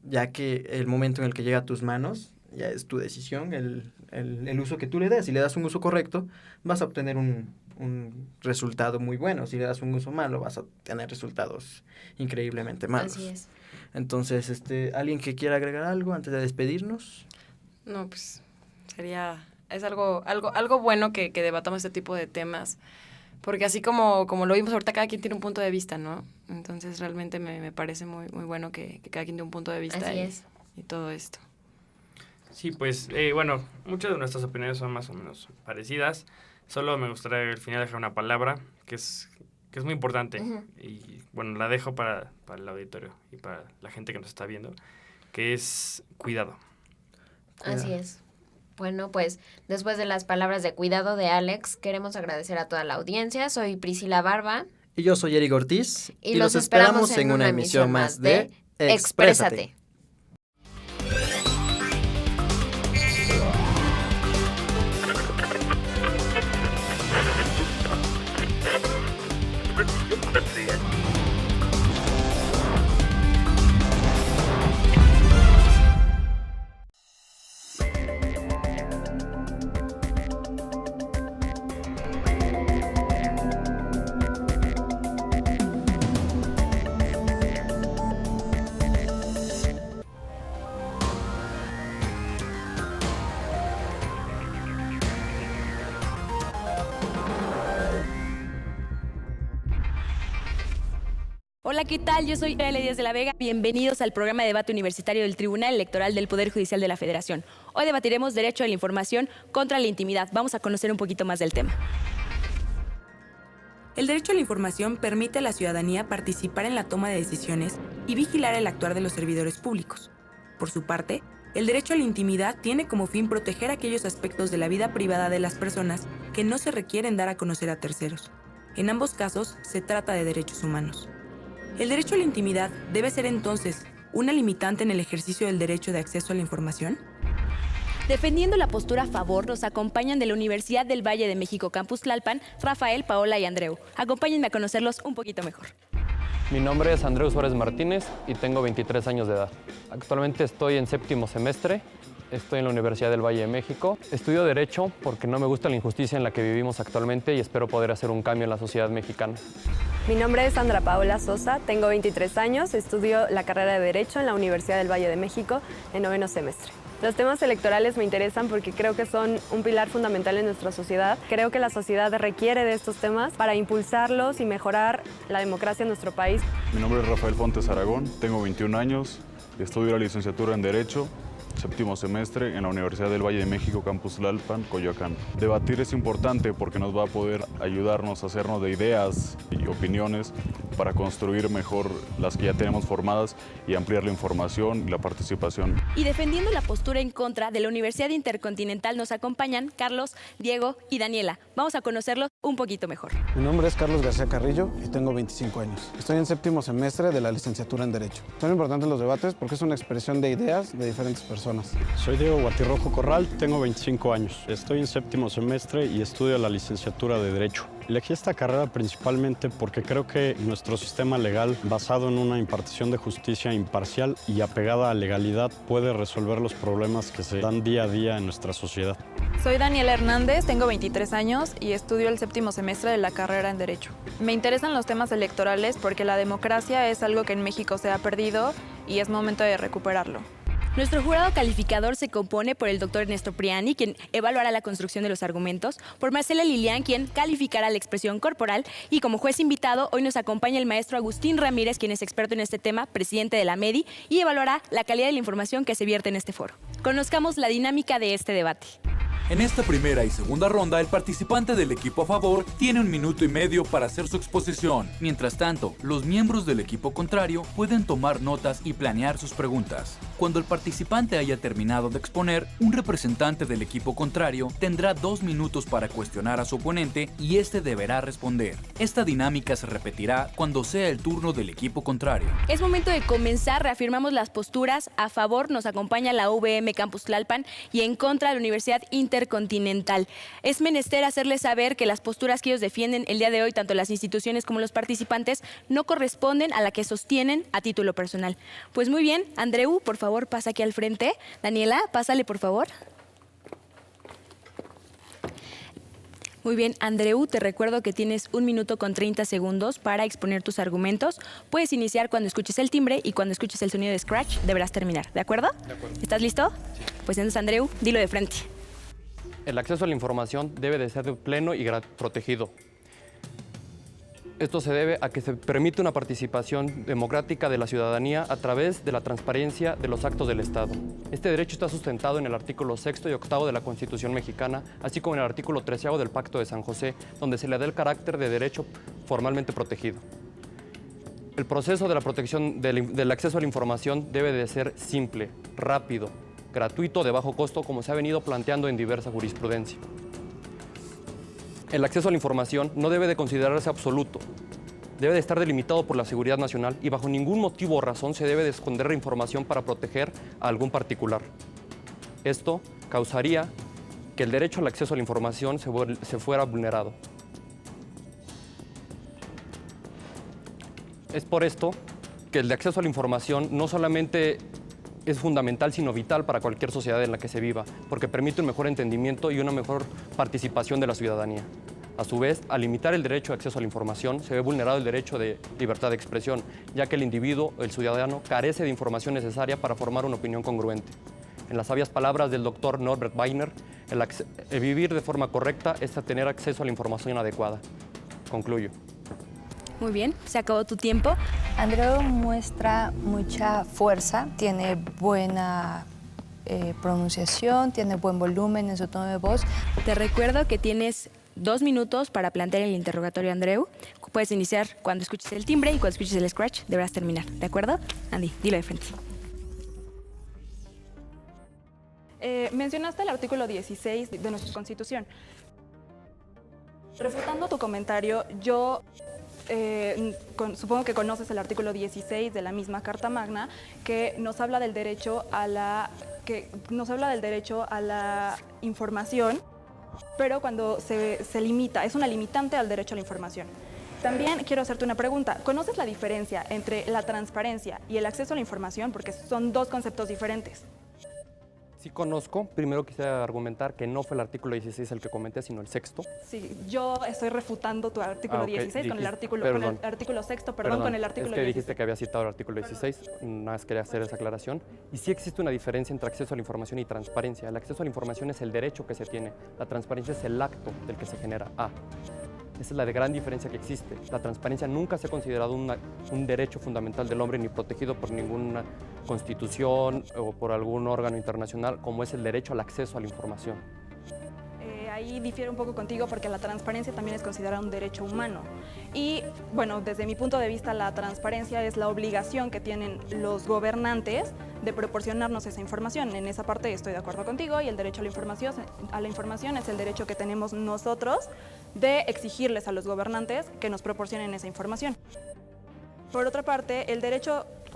ya que el momento en el que llega a tus manos, ya es tu decisión, el uso que tú le des. Si le das un uso correcto, vas a obtener un resultado muy bueno. Si le das un uso malo, vas a tener resultados increíblemente malos. Así es. Entonces, ¿alguien que quiera agregar algo antes de despedirnos? No, pues es algo bueno que debatamos este tipo de temas, porque así como lo vimos ahorita, cada quien tiene un punto de vista, ¿no? Entonces realmente me parece muy, muy bueno que cada quien tiene un punto de vista Así es. y todo esto. Sí, pues, bueno, muchas de nuestras opiniones son más o menos parecidas. Solo me gustaría al final dejar una palabra que es muy importante. Ujú. Y, bueno, la dejo para el auditorio y para la gente que nos está viendo, que es cuidado. Así es. Bueno, pues después de las palabras de cuidado de Alex, queremos agradecer a toda la audiencia. Soy Priscila Barba. Y yo soy Eric Ortiz. Y los esperamos en una emisión más de Exprésate. Hola, ¿qué tal? Yo soy L. Díaz de la Vega. Bienvenidos al programa de debate universitario del Tribunal Electoral del Poder Judicial de la Federación. Hoy debatiremos derecho a la información contra la intimidad. Vamos a conocer un poquito más del tema. El derecho a la información permite a la ciudadanía participar en la toma de decisiones y vigilar el actuar de los servidores públicos. Por su parte, el derecho a la intimidad tiene como fin proteger aquellos aspectos de la vida privada de las personas que no se requieren dar a conocer a terceros. En ambos casos se trata de derechos humanos. ¿El derecho a la intimidad debe ser entonces una limitante en el ejercicio del derecho de acceso a la información? Defendiendo la postura a favor, nos acompañan de la Universidad del Valle de México Campus Tlalpan, Rafael, Paola y Andreu. Acompáñenme a conocerlos un poquito mejor. Mi nombre es Andreu Suárez Martínez y tengo 23 años de edad. Actualmente estoy en 7º semestre, estoy en la Universidad del Valle de México. Estudio Derecho porque no me gusta la injusticia en la que vivimos actualmente y espero poder hacer un cambio en la sociedad mexicana. Mi nombre es Sandra Paola Sosa, tengo 23 años, estudio la carrera de Derecho en la Universidad del Valle de México en 9º semestre. Los temas electorales me interesan porque creo que son un pilar fundamental en nuestra sociedad. Creo que la sociedad requiere de estos temas para impulsarlos y mejorar la democracia en nuestro país. Mi nombre es Rafael Fontes Aragón, tengo 21 años, estudio la licenciatura en Derecho, 7º semestre en la Universidad del Valle de México, Campus Tlalpan, Coyoacán. Debatir es importante porque nos va a poder ayudarnos a hacernos de ideas y opiniones para construir mejor las que ya tenemos formadas y ampliar la información y la participación. Y defendiendo la postura en contra de la Universidad Intercontinental nos acompañan Carlos, Diego y Daniela. Vamos a conocerlos un poquito mejor. Mi nombre es Carlos García Carrillo y tengo 25 años. Estoy en 7º semestre de la licenciatura en Derecho. Son importantes los debates porque es una expresión de ideas de diferentes personas. Soy Diego Guatirrojo Corral, tengo 25 años. Estoy en 7º semestre y estudio la licenciatura de Derecho. Elegí esta carrera principalmente porque creo que nuestro sistema legal, basado en una impartición de justicia imparcial y apegada a legalidad, puede resolver los problemas que se dan día a día en nuestra sociedad. Soy Daniela Hernández, tengo 23 años y estudio el 7º semestre de la carrera en Derecho. Me interesan los temas electorales porque la democracia es algo que en México se ha perdido y es momento de recuperarlo. Nuestro jurado calificador se compone por el doctor Ernesto Priani, quien evaluará la construcción de los argumentos, por Marcela Lilian, quien calificará la expresión corporal, y como juez invitado hoy nos acompaña el maestro Agustín Ramírez, quien es experto en este tema, presidente de la MEDI, y evaluará la calidad de la información que se vierte en este foro. Conozcamos la dinámica de este debate. En esta primera y segunda ronda, el participante del equipo a favor tiene 1 minuto y medio para hacer su exposición. Mientras tanto, los miembros del equipo contrario pueden tomar notas y planear sus preguntas. Cuando el participante haya terminado de exponer, un representante del equipo contrario tendrá 2 minutos para cuestionar a su oponente y este deberá responder. Esta dinámica se repetirá cuando sea el turno del equipo contrario. Es momento de comenzar, reafirmamos las posturas. A favor nos acompaña la UVM Campus Tlalpan y en contra la Universidad Intercontinental. Es menester hacerles saber que las posturas que ellos defienden el día de hoy, tanto las instituciones como los participantes, no corresponden a la que sostienen a título personal. Pues muy bien, Andreu, por favor, pasa aquí al frente. Daniela, pásale, por favor. Muy bien, Andreu, te recuerdo que tienes 1 minuto con 30 segundos para exponer tus argumentos. Puedes iniciar cuando escuches el timbre y cuando escuches el sonido de scratch deberás terminar, ¿de acuerdo? De acuerdo. ¿Estás listo? Sí. Pues entonces, Andreu, dilo de frente. El acceso a la información debe de ser pleno y protegido. Esto se debe a que se permite una participación democrática de la ciudadanía a través de la transparencia de los actos del Estado. Este derecho está sustentado en el artículo 6º y 8º de la Constitución mexicana, así como en el artículo 13º del Pacto de San José, donde se le da el carácter de derecho formalmente protegido. El proceso de la protección del acceso a la información debe de ser simple, rápido, gratuito, de bajo costo, como se ha venido planteando en diversa jurisprudencia. El acceso a la información no debe de considerarse absoluto, debe de estar delimitado por la seguridad nacional y bajo ningún motivo o razón se debe de esconder la información para proteger a algún particular. Esto causaría que el derecho al acceso a la información se fuera vulnerado. Es por esto que el acceso a la información no solamente es fundamental, sino vital para cualquier sociedad en la que se viva, porque permite un mejor entendimiento y una mejor participación de la ciudadanía. A su vez, al limitar el derecho de acceso a la información, se ve vulnerado el derecho de libertad de expresión, ya que el individuo, el ciudadano, carece de información necesaria para formar una opinión congruente. En las sabias palabras del doctor Norbert Weiner, el vivir de forma correcta es tener acceso a la información adecuada. Concluyo. Muy bien, se acabó tu tiempo. Andreu muestra mucha fuerza, tiene buena pronunciación, tiene buen volumen en su tono de voz. Te recuerdo que tienes 2 minutos para plantear el interrogatorio, Andreu. Puedes iniciar cuando escuches el timbre y cuando escuches el scratch deberás terminar, ¿de acuerdo? Andy, dilo de frente. Mencionaste el artículo 16 de nuestra Constitución. Refutando tu comentario, yo supongo que conoces el artículo 16 de la misma Carta Magna, que nos habla del derecho a la información, pero cuando se limita, es una limitante al derecho a la información. También quiero hacerte una pregunta. ¿Conoces la diferencia entre la transparencia y el acceso a la información? Porque son dos conceptos diferentes. Sí conozco. Primero quisiera argumentar que no fue el artículo 16 el que comenté, sino el sexto. Sí, yo estoy refutando tu artículo 16 con el artículo sexto, con el artículo es que 16. dijiste que había citado el artículo 16, nada más quería hacer esa aclaración. Y sí existe una diferencia entre acceso a la información y transparencia. El acceso a la información es el derecho que se tiene, la transparencia es el acto del que se genera. Esa es la gran diferencia que existe. La transparencia nunca se ha considerado un derecho fundamental del hombre ni protegido por ninguna constitución o por algún órgano internacional, como es el derecho al acceso a la información. Ahí difiero un poco contigo porque la transparencia también es considerada un derecho humano. Y bueno, desde mi punto de vista, la transparencia es la obligación que tienen los gobernantes de proporcionarnos esa información. En esa parte estoy de acuerdo contigo, y el derecho a la información es el derecho que tenemos nosotros de exigirles a los gobernantes que nos proporcionen esa información. Por otra parte,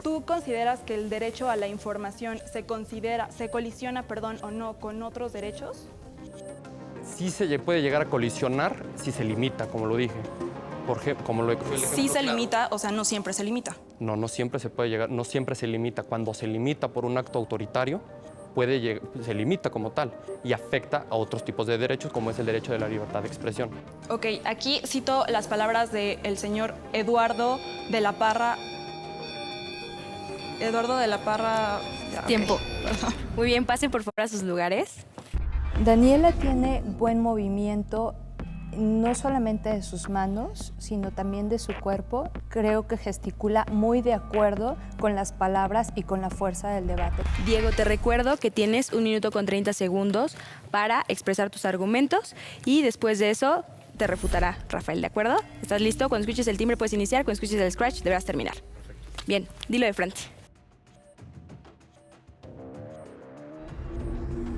¿tú consideras que el derecho a la información se colisiona o no con otros derechos? Sí se puede llegar a colisionar si se limita, como lo dije. Sí se limita, o sea, no siempre se limita. No siempre se puede llegar, no siempre se limita. Cuando se limita por un acto autoritario, se limita como tal y afecta a otros tipos de derechos, como es el derecho de la libertad de expresión. Ok, aquí cito las palabras del señor Eduardo de la Parra. Tiempo. Okay. Muy bien, pasen por favor a sus lugares. Daniela tiene buen movimiento, no solamente de sus manos, sino también de su cuerpo. Creo que gesticula muy de acuerdo con las palabras y con la fuerza del debate. Diego, te recuerdo que tienes 1 minuto con 30 segundos para expresar tus argumentos y después de eso te refutará Rafael, ¿de acuerdo? ¿Estás listo? Cuando escuches el timbre puedes iniciar, cuando escuches el scratch deberás terminar. Bien, dilo de frente.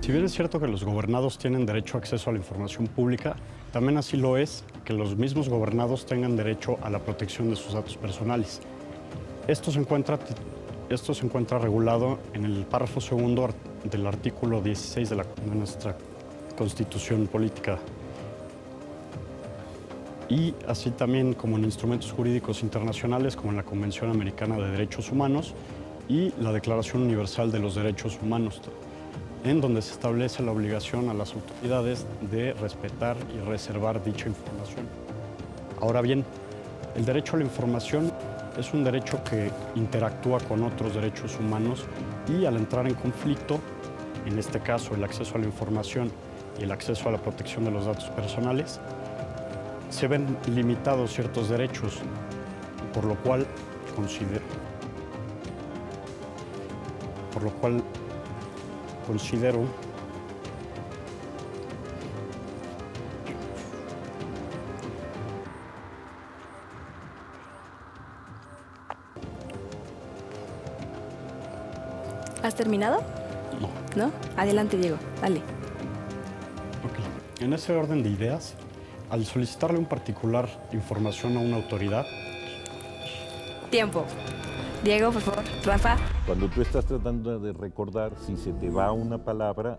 Si bien es cierto que los gobernados tienen derecho a acceso a la información pública, también así lo es que los mismos gobernados tengan derecho a la protección de sus datos personales. Esto se encuentra regulado en el párrafo segundo del artículo 16 de nuestra Constitución Política. Y así también como en instrumentos jurídicos internacionales como en la Convención Americana de Derechos Humanos y la Declaración Universal de los Derechos Humanos, en donde se establece la obligación a las autoridades de respetar y reservar dicha información. Ahora bien, el derecho a la información es un derecho que interactúa con otros derechos humanos y al entrar en conflicto, en este caso el acceso a la información y el acceso a la protección de los datos personales, se ven limitados ciertos derechos, por lo cual considero ¿Has terminado? No. ¿No? Adelante, Diego, dale. Ok. En ese orden de ideas, al solicitarle un particular información a una autoridad... Tiempo. Diego, por favor. Rafa. Cuando tú estás tratando de recordar, si se te va una palabra,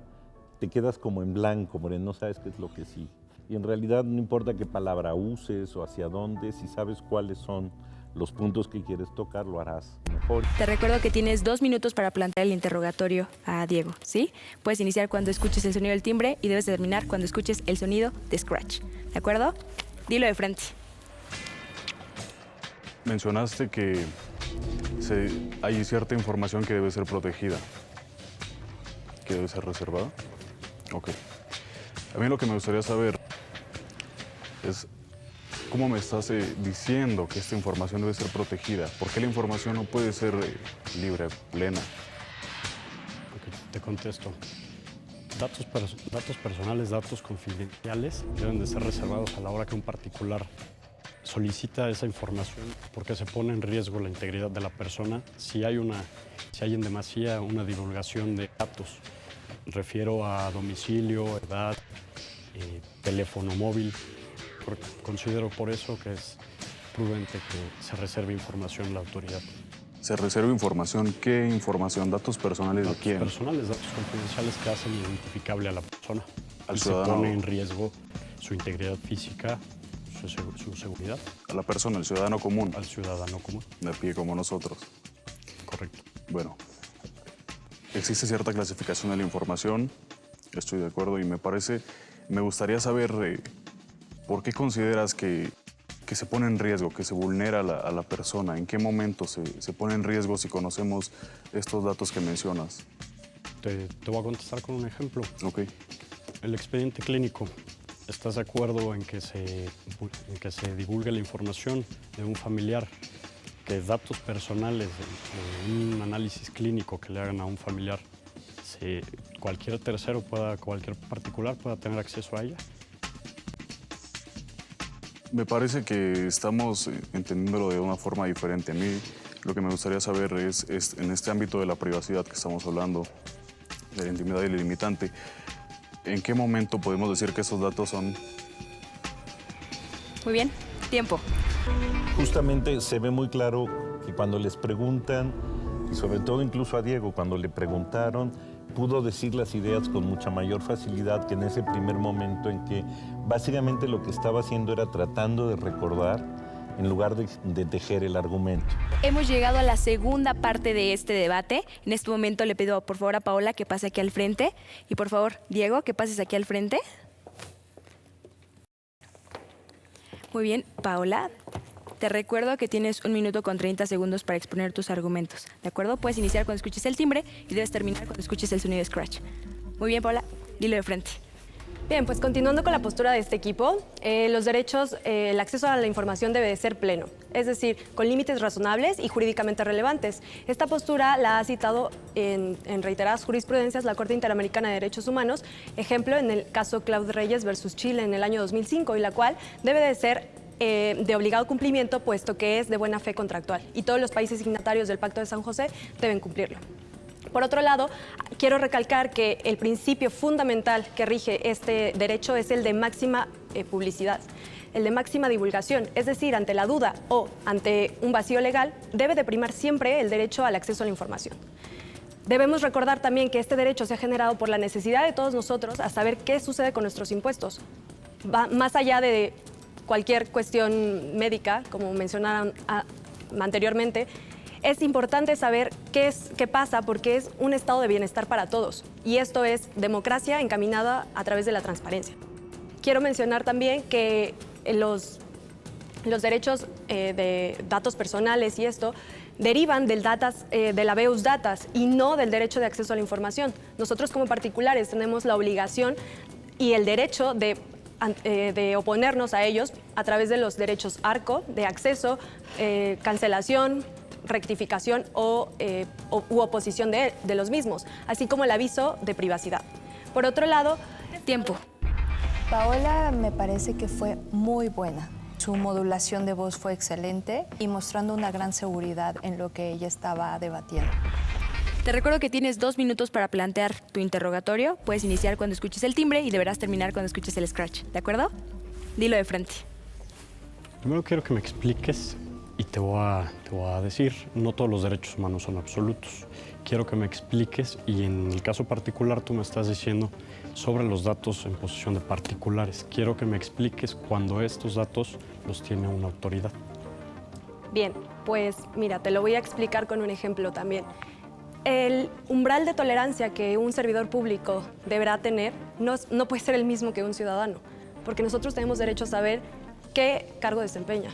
te quedas como en blanco, porque no sabes qué es lo que sí. Y en realidad no importa qué palabra uses o hacia dónde, si sabes cuáles son los puntos que quieres tocar, lo harás mejor. Te recuerdo que tienes 2 minutos para plantear el interrogatorio a Diego, ¿sí? Puedes iniciar cuando escuches el sonido del timbre y debes terminar cuando escuches el sonido de scratch, ¿de acuerdo? Dilo de frente. Mencionaste que hay cierta información que debe ser protegida, que debe ser reservada. Ok. A mí lo que me gustaría saber es cómo me estás diciendo que esta información debe ser protegida. ¿Por qué la información no puede ser libre, plena? Okay, te contesto. Datos personales, datos confidenciales deben de ser reservados a la hora que un particular solicita esa información porque se pone en riesgo la integridad de la persona si hay en demasía una divulgación de datos. Refiero a domicilio, edad, teléfono móvil. Considero por eso que es prudente que se reserve información a la autoridad. ¿Se reserva información? ¿Qué información? ¿Datos personales de quién? Personales, datos confidenciales que hacen identificable a la persona. Al y ciudadano. Se pone en riesgo su integridad física, su seguridad. A la persona, al ciudadano común. Al ciudadano común. De a pie como nosotros. Correcto. Bueno, existe cierta clasificación de la información, estoy de acuerdo, y me gustaría saber por qué consideras que se pone en riesgo, que se vulnera a la persona. ¿En qué momento se pone en riesgo si conocemos estos datos que mencionas? Te voy a contestar con un ejemplo. Ok. El expediente clínico. ¿Estás de acuerdo en que se divulgue la información de un familiar? Que datos personales de un análisis clínico que le hagan a un familiar, cualquier tercero, cualquier particular pueda tener acceso a ella? Me parece que estamos entendiéndolo de una forma diferente. A mí lo que me gustaría saber es en este ámbito de la privacidad que estamos hablando, de la intimidad y el limitante, ¿en qué momento podemos decir que esos datos son? Muy bien, tiempo. Justamente se ve muy claro que cuando les preguntan, y sobre todo incluso a Diego, cuando le preguntaron, pudo decir las ideas con mucha mayor facilidad que en ese primer momento en que básicamente lo que estaba haciendo era tratando de recordar en lugar de tejer el argumento. Hemos llegado a la segunda parte de este debate. En este momento le pido por favor a Paola que pase aquí al frente y por favor, Diego, que pases aquí al frente. Muy bien, Paola, te recuerdo que tienes 1 minuto con 30 segundos para exponer tus argumentos, ¿de acuerdo? Puedes iniciar cuando escuches el timbre y debes terminar cuando escuches el sonido de scratch. Muy bien, Paola, dilo de frente. Bien, pues continuando con la postura de este equipo, los derechos, el acceso a la información debe de ser pleno, es decir, con límites razonables y jurídicamente relevantes. Esta postura la ha citado en reiteradas jurisprudencias la Corte Interamericana de Derechos Humanos, ejemplo en el caso Claude Reyes versus Chile en el año 2005, y la cual debe de ser de obligado cumplimiento, puesto que es de buena fe contractual, y todos los países signatarios del Pacto de San José deben cumplirlo. Por otro lado, quiero recalcar que el principio fundamental que rige este derecho es el de máxima publicidad, el de máxima divulgación, es decir, ante la duda o ante un vacío legal, debe de primar siempre el derecho al acceso a la información. Debemos recordar también que este derecho se ha generado por la necesidad de todos nosotros a saber qué sucede con nuestros impuestos. Va más allá de cualquier cuestión médica, como mencionaron anteriormente. Es importante saber qué pasa, porque es un estado de bienestar para todos, y esto es democracia encaminada a través de la transparencia. Quiero mencionar también que los derechos de datos personales y esto derivan del del habeas datas y no del derecho de acceso a la información. Nosotros como particulares tenemos la obligación y el derecho de oponernos a ellos a través de los derechos ARCO, de acceso, cancelación, rectificación u oposición de los mismos, así como el aviso de privacidad. Por otro lado, tiempo. Paola me parece que fue muy buena. Su modulación de voz fue excelente y mostrando una gran seguridad en lo que ella estaba debatiendo. Te recuerdo que tienes 2 minutos para plantear tu interrogatorio. Puedes iniciar cuando escuches el timbre y deberás terminar cuando escuches el scratch, ¿de acuerdo? Dilo de frente. Primero quiero que me expliques y te voy a decir, no todos los derechos humanos son absolutos. Quiero que me expliques, y en el caso particular tú me estás diciendo sobre los datos en posesión de particulares. Quiero que me expliques cuando estos datos los tiene una autoridad. Bien, pues mira, te lo voy a explicar con un ejemplo también. El umbral de tolerancia que un servidor público deberá tener no puede ser el mismo que un ciudadano, porque nosotros tenemos derecho a saber qué cargo desempeña,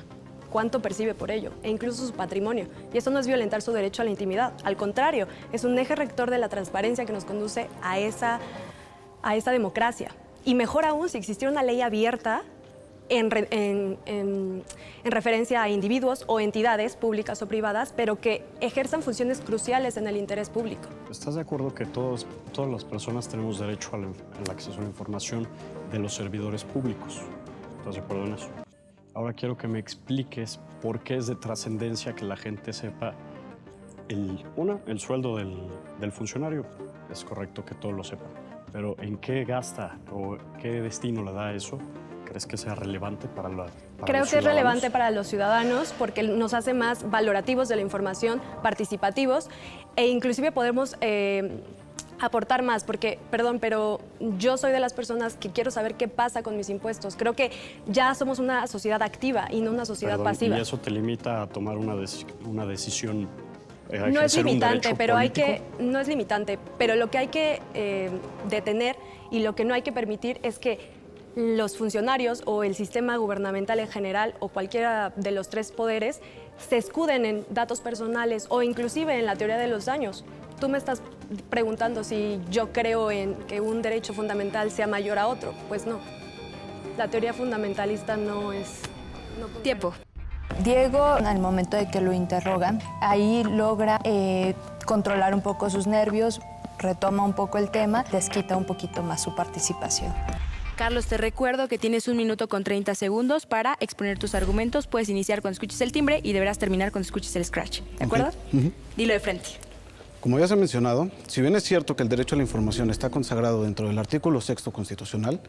cuánto percibe por ello, e incluso su patrimonio. Y eso no es violentar su derecho a la intimidad. Al contrario, es un eje rector de la transparencia que nos conduce a esa democracia. Y mejor aún, si existiera una ley abierta en referencia a individuos o entidades públicas o privadas, pero que ejerzan funciones cruciales en el interés público. ¿Estás de acuerdo que todas las personas tenemos derecho al acceso a la información de los servidores públicos? ¿Estás de acuerdo en eso? Ahora quiero que me expliques por qué es de trascendencia que la gente sepa el sueldo del funcionario. Es correcto que todos lo sepan, pero ¿en qué gasta o qué destino le da eso? ¿Crees que sea relevante para Creo los que es ciudadanos? relevante para los ciudadanos porque nos hace más valorativos de la información, participativos e inclusive podemos aportar más porque, perdón, pero yo soy de las personas que quiero saber qué pasa con mis impuestos. Creo que ya somos una sociedad activa y no una sociedad pasiva. ¿Y eso te limita a tomar una decisión? No es limitante, pero político? no es limitante, pero lo que hay que detener y lo que no hay que permitir es que los funcionarios o el sistema gubernamental en general o cualquiera de los tres poderes se escuden en datos personales o inclusive en la teoría de los daños. Tú me estás preguntando si yo creo en que un derecho fundamental sea mayor a otro. Pues no. La teoría fundamentalista no es... Tiempo. Diego, al momento de que lo interrogan, ahí logra controlar un poco sus nervios, retoma un poco el tema, les quita un poquito más su participación. Carlos, te recuerdo que tienes 1 minuto con 30 segundos para exponer tus argumentos. Puedes iniciar cuando escuches el timbre y deberás terminar cuando escuches el scratch. ¿De acuerdo? Dilo de frente. Como ya se ha mencionado, si bien es cierto que el derecho a la información está consagrado dentro del artículo 6º constitucional,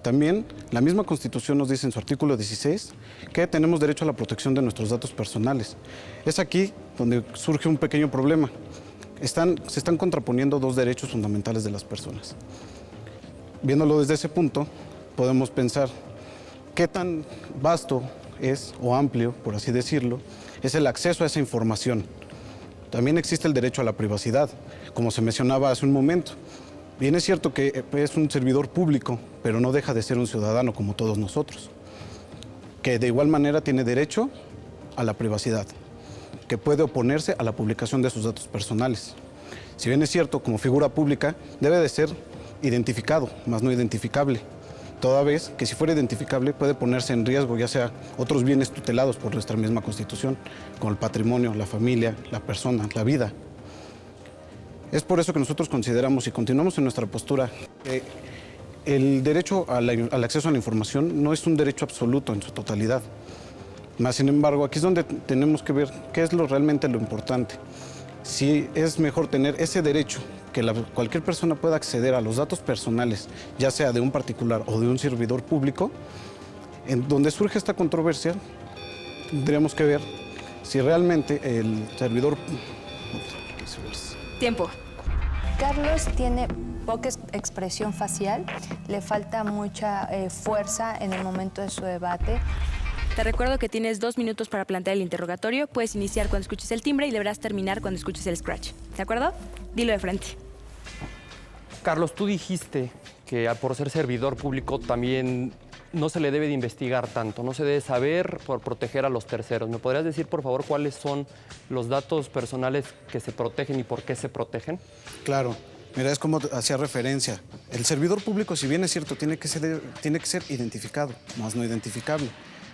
también la misma Constitución nos dice en su artículo 16 que tenemos derecho a la protección de nuestros datos personales. Es aquí donde surge un pequeño problema. Se están contraponiendo dos derechos fundamentales de las personas. Viéndolo desde ese punto, podemos pensar qué tan vasto es, o amplio, por así decirlo, es el acceso a esa información. También existe el derecho a la privacidad, como se mencionaba hace un momento. Bien es cierto que es un servidor público, pero no deja de ser un ciudadano como todos nosotros, que de igual manera tiene derecho a la privacidad, que puede oponerse a la publicación de sus datos personales. Si bien es cierto, como figura pública, debe de ser identificado, más no identificable, toda vez que si fuera identificable puede ponerse en riesgo ya sea otros bienes tutelados por nuestra misma Constitución, como el patrimonio, la familia, la persona, la vida. Es por eso que nosotros consideramos y continuamos en nuestra postura que el derecho al acceso a la información no es un derecho absoluto en su totalidad. Más sin embargo, aquí es donde tenemos que ver qué es realmente lo importante. Si es mejor tener ese derecho, que cualquier persona pueda acceder a los datos personales, ya sea de un particular o de un servidor público, en donde surge esta controversia, tendríamos que ver si realmente el servidor... Tiempo. Carlos tiene poca expresión facial, le falta mucha fuerza en el momento de su debate. Te recuerdo que tienes 2 minutos para plantear el interrogatorio. Puedes iniciar cuando escuches el timbre y deberás terminar cuando escuches el scratch. ¿De acuerdo? Dilo de frente. Carlos, tú dijiste que por ser servidor público también no se le debe de investigar tanto, no se debe saber por proteger a los terceros. ¿Me podrías decir, por favor, cuáles son los datos personales que se protegen y por qué se protegen? Claro. Mira, es como hacía referencia. El servidor público, si bien es cierto, tiene que ser identificado, más no identificable.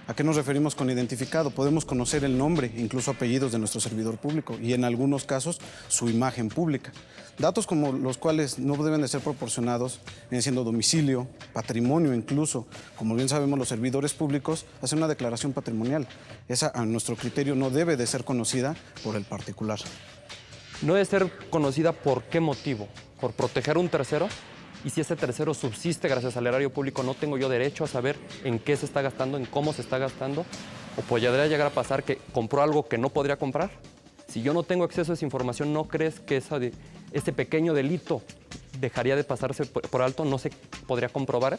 ¿A qué nos referimos con identificado? Podemos conocer el nombre, incluso apellidos de nuestro servidor público y en algunos casos su imagen pública. Datos como los cuales no deben de ser proporcionados, vienen siendo domicilio, patrimonio incluso. Como bien sabemos, los servidores públicos hacen una declaración patrimonial. Esa, a nuestro criterio, no debe de ser conocida por el particular. ¿No debe ser conocida por qué motivo? ¿Por proteger a un tercero? Y si ese tercero subsiste gracias al erario público, ¿no tengo yo derecho a saber en qué se está gastando, en cómo se está gastando? ¿O podría llegar a pasar que compró algo que no podría comprar? Si yo no tengo acceso a esa información, ¿no crees que ese pequeño delito dejaría de pasarse por alto? ¿No se podría comprobar?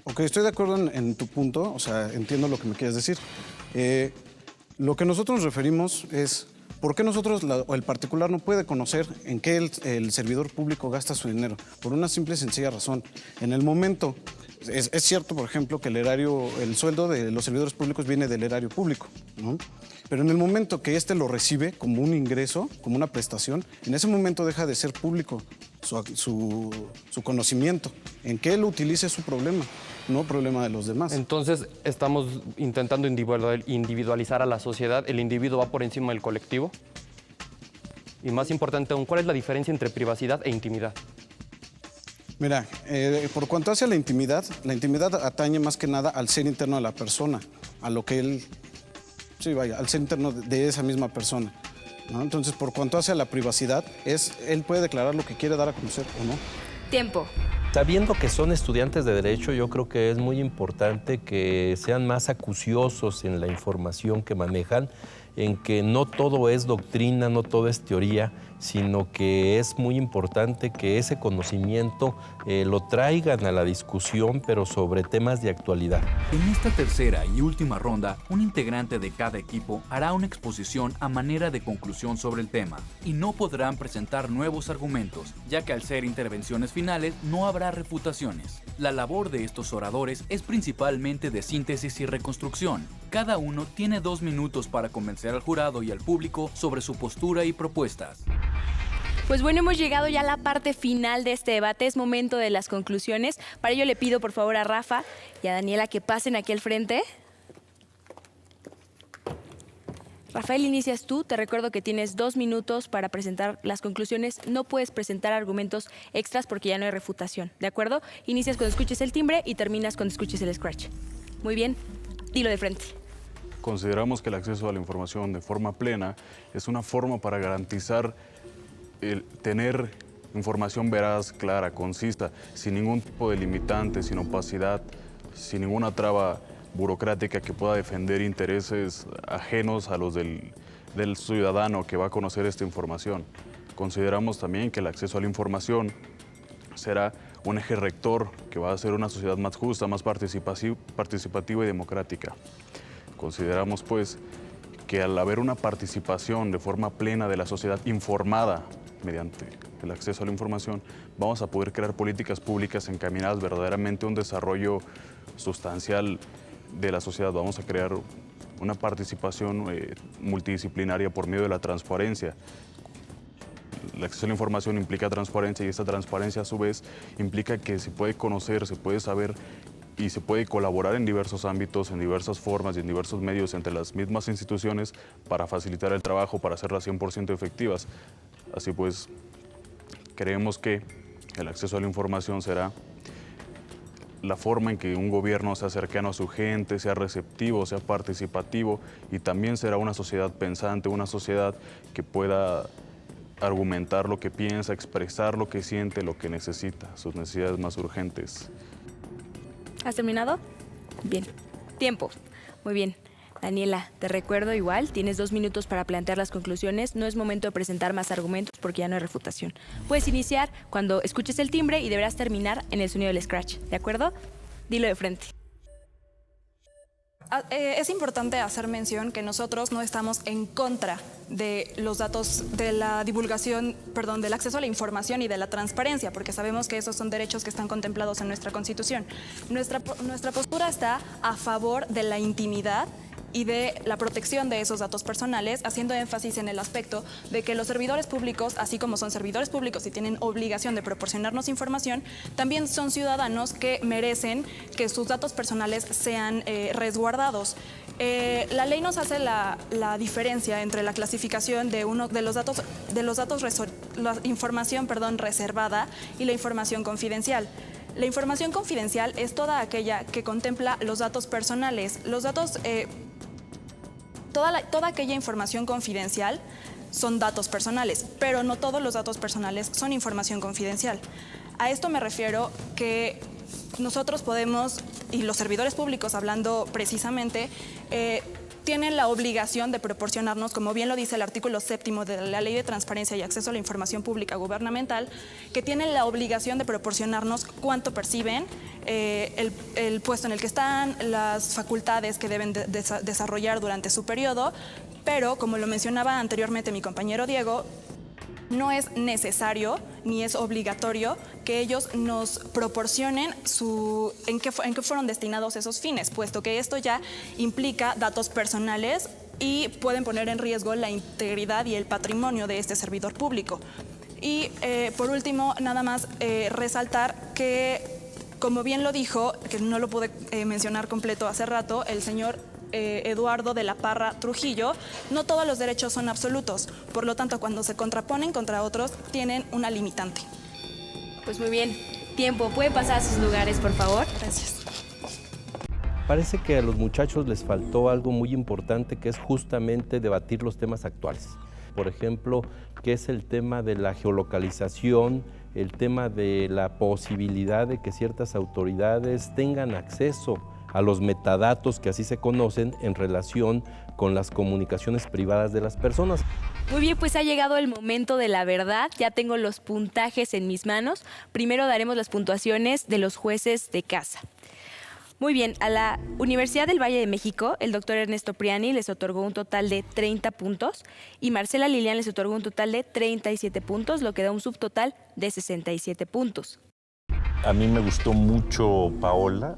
Ok, estoy de acuerdo en tu punto, o sea, entiendo lo que me quieres decir. Lo que nosotros nos referimos es... ¿Por qué nosotros o el particular no puede conocer en qué el servidor público gasta su dinero? Por una simple y sencilla razón. En el momento, es cierto, por ejemplo, que el sueldo de los servidores públicos viene del erario público, ¿no? Pero en el momento que éste lo recibe como un ingreso, como una prestación, en ese momento deja de ser público su conocimiento. En qué él utilice su problema, no problema de los demás. Entonces, estamos intentando individualizar a la sociedad. ¿El individuo va por encima del colectivo? Y más importante aún, ¿cuál es la diferencia entre privacidad e intimidad? Mira, por cuanto hace a la intimidad atañe más que nada al ser interno de la persona, a lo que él... Sí, vaya, al ser interno de esa misma persona, ¿no? Entonces, por cuanto hace a la privacidad, él puede declarar lo que quiere dar a conocer o no. Tiempo. Sabiendo que son estudiantes de Derecho, yo creo que es muy importante que sean más acuciosos en la información que manejan, en que no todo es doctrina, no todo es teoría, sino que es muy importante que ese conocimiento lo traigan a la discusión, pero sobre temas de actualidad. En esta tercera y última ronda, un integrante de cada equipo hará una exposición a manera de conclusión sobre el tema, y no podrán presentar nuevos argumentos, ya que al ser intervenciones finales no habrá refutaciones. La labor de estos oradores es principalmente de síntesis y reconstrucción. Cada uno tiene 2 minutos para convencer al jurado y al público sobre su postura y propuestas. Pues bueno, hemos llegado ya a la parte final de este debate, es momento de las conclusiones. Para ello le pido por favor a Rafa y a Daniela que pasen aquí al frente. Rafael, inicias tú. Te recuerdo que tienes 2 minutos para presentar las conclusiones. No puedes presentar argumentos extras porque ya no hay refutación, ¿de acuerdo? Inicias cuando escuches el timbre y terminas cuando escuches el scratch. Muy bien, dilo de frente. Consideramos que el acceso a la información de forma plena es una forma para garantizar el tener información veraz, clara, concisa, sin ningún tipo de limitante, sin opacidad, sin ninguna traba burocrática que pueda defender intereses ajenos a los del ciudadano que va a conocer esta información. Consideramos también que el acceso a la información será un eje rector que va a hacer una sociedad más justa, más participativa y democrática. Consideramos, pues, que al haber una participación de forma plena de la sociedad informada mediante el acceso a la información, vamos a poder crear políticas públicas encaminadas verdaderamente a un desarrollo sustancial de la sociedad. Vamos a crear una participación multidisciplinaria por medio de la transparencia. El acceso a la información implica transparencia y esta transparencia a su vez implica que se puede conocer, se puede saber y se puede colaborar en diversos ámbitos, en diversas formas y en diversos medios entre las mismas instituciones para facilitar el trabajo, para hacerlas 100% efectivas. Así pues, creemos que el acceso a la información será la forma en que un gobierno sea cercano a su gente, sea receptivo, sea participativo y también será una sociedad pensante, una sociedad que pueda argumentar lo que piensa, expresar lo que siente, lo que necesita, sus necesidades más urgentes. ¿Has terminado? Bien. Tiempo. Muy bien. Daniela, te recuerdo igual, tienes 2 minutos para plantear las conclusiones. No es momento de presentar más argumentos porque ya no hay refutación. Puedes iniciar cuando escuches el timbre y deberás terminar en el sonido del scratch, ¿de acuerdo? Dilo de frente. Es importante hacer mención que nosotros no estamos en contra de los datos, de la divulgación, del acceso a la información y de la transparencia, porque sabemos que esos son derechos que están contemplados en nuestra Constitución. Nuestra postura está a favor de la intimidad y de la protección de esos datos personales, haciendo énfasis en el aspecto de que los servidores públicos, así como son servidores públicos y tienen obligación de proporcionarnos información, también son ciudadanos que merecen que sus datos personales sean resguardados. La ley nos hace la diferencia entre la clasificación de la información reservada y la información confidencial. La información confidencial es toda aquella que contempla los datos personales. Los datos, toda aquella información confidencial son datos personales, pero no todos los datos personales son información confidencial. A esto me refiero que nosotros podemos, y los servidores públicos hablando precisamente, tienen la obligación de proporcionarnos, como bien lo dice el artículo 7º de la Ley de Transparencia y Acceso a la Información Pública Gubernamental, que tienen la obligación de proporcionarnos cuánto perciben, el puesto en el que están, las facultades que deben desarrollar durante su periodo, pero como lo mencionaba anteriormente mi compañero Diego, no es necesario ni es obligatorio que ellos nos proporcionen en qué fueron destinados esos fines, puesto que esto ya implica datos personales y pueden poner en riesgo la integridad y el patrimonio de este servidor público. Y por último, nada más resaltar que, como bien lo dijo, que no lo pude mencionar completo hace rato, el señor Eduardo de la Parra Trujillo, no todos los derechos son absolutos, por lo tanto cuando se contraponen contra otros tienen una limitante. Pues muy bien, tiempo, ¿puede pasar a sus lugares por favor? Gracias. Parece que a los muchachos les faltó algo muy importante, que es justamente debatir los temas actuales. Por ejemplo, ¿qué es el tema de la geolocalización el tema de la posibilidad de que ciertas autoridades tengan acceso a los metadatos que así se conocen en relación con las comunicaciones privadas de las personas. Muy bien, pues ha llegado el momento de la verdad. Ya tengo los puntajes en mis manos. Primero daremos las puntuaciones de los jueces de casa. Muy bien, a la Universidad del Valle de México, el doctor Ernesto Priani les otorgó un total de 30 puntos y Marcela Lilian les otorgó un total de 37 puntos, lo que da un subtotal de 67 puntos. A mí me gustó mucho Paola.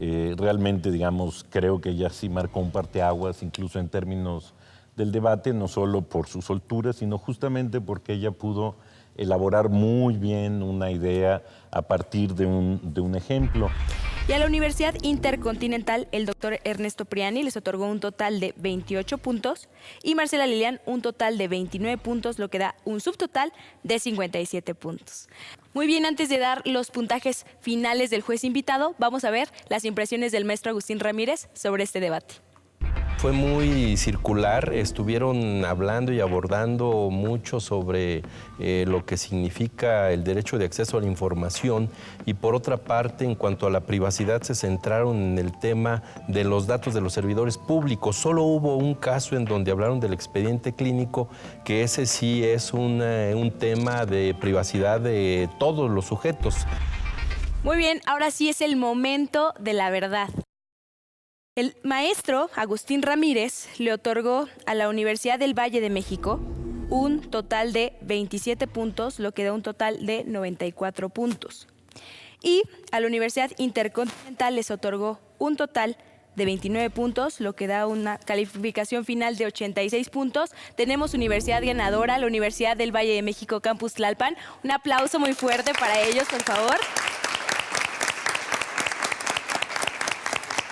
Realmente, digamos, creo que ella sí marcó un parteaguas, incluso en términos del debate, no solo por su soltura, sino justamente porque ella pudo elaborar muy bien una idea a partir de un ejemplo. Y a la Universidad Intercontinental, el doctor Ernesto Priani les otorgó un total de 28 puntos y Marcela Lilian un total de 29 puntos, lo que da un subtotal de 57 puntos. Muy bien, antes de dar los puntajes finales del juez invitado, vamos a ver las impresiones del maestro Agustín Ramírez sobre este debate. Fue muy circular, estuvieron hablando y abordando mucho sobre lo que significa el derecho de acceso a la información y por otra parte, en cuanto a la privacidad, se centraron en el tema de los datos de los servidores públicos. Solo hubo un caso en donde hablaron del expediente clínico, que ese sí es un tema de privacidad de todos los sujetos. Muy bien, ahora sí es el momento de la verdad. El maestro Agustín Ramírez le otorgó a la Universidad del Valle de México un total de 27 puntos, lo que da un total de 94 puntos. Y a la Universidad Intercontinental les otorgó un total de 29 puntos, lo que da una calificación final de 86 puntos. Tenemos universidad ganadora, la Universidad del Valle de México Campus Tlalpan. Un aplauso muy fuerte para ellos, por favor.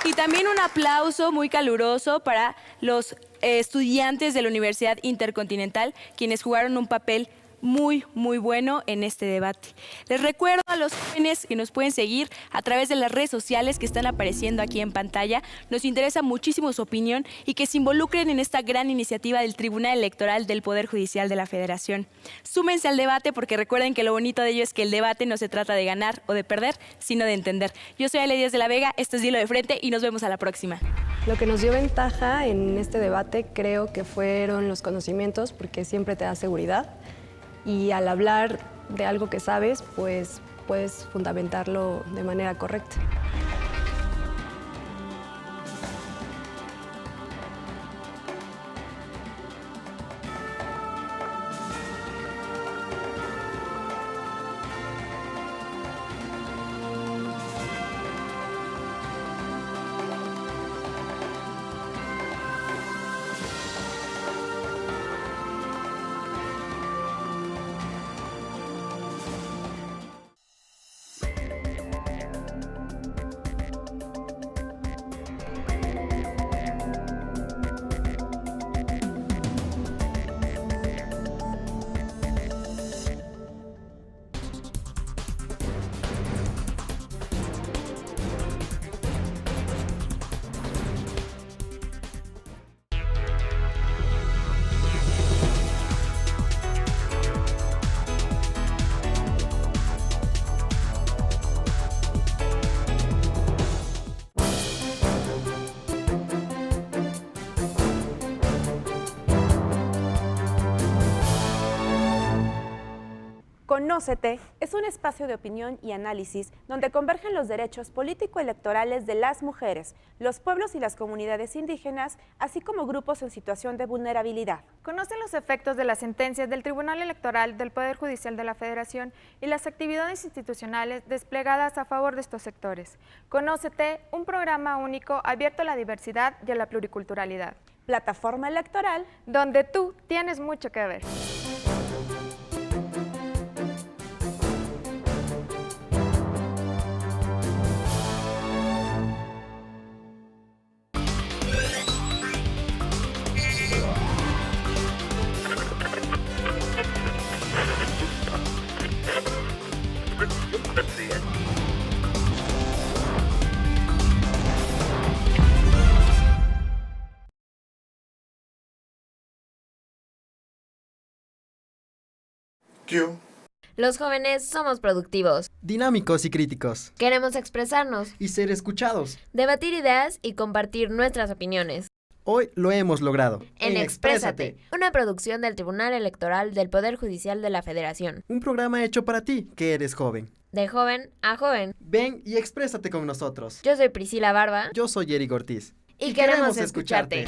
Y también un aplauso muy caluroso para los estudiantes de la Universidad Intercontinental, quienes jugaron un papel muy bueno en este debate. Les recuerdo a los jóvenes que nos pueden seguir a través de las redes sociales que están apareciendo aquí en pantalla. Nos interesa muchísimo su opinión y que se involucren en esta gran iniciativa del Tribunal Electoral del Poder Judicial de la Federación. Súmense al debate porque recuerden que lo bonito de ello es que el debate no se trata de ganar o de perder, sino de entender. Yo soy Ale Díaz de la Vega, esto es Dilo de Frente y nos vemos a la próxima. Lo que nos dio ventaja en este debate creo que fueron los conocimientos, porque siempre te da seguridad. Y al hablar de algo que sabes, pues puedes fundamentarlo de manera correcta. Conócete es un espacio de opinión y análisis donde convergen los derechos político-electorales de las mujeres, los pueblos y las comunidades indígenas, así como grupos en situación de vulnerabilidad. Conocen los efectos de las sentencias del Tribunal Electoral del Poder Judicial de la Federación y las actividades institucionales desplegadas a favor de estos sectores. Conócete, un programa único abierto a la diversidad y a la pluriculturalidad. Plataforma electoral donde tú tienes mucho que ver. Los jóvenes somos productivos. Dinámicos y críticos. Queremos expresarnos. Y ser escuchados. Debatir ideas y compartir nuestras opiniones. Hoy lo hemos logrado. En Exprésate, una producción del Tribunal Electoral del Poder Judicial de la Federación. Un programa hecho para ti, que eres joven. De joven a joven. Ven y exprésate con nosotros. Yo soy Priscila Barba. Yo soy Eric Ortiz. Y queremos escucharte.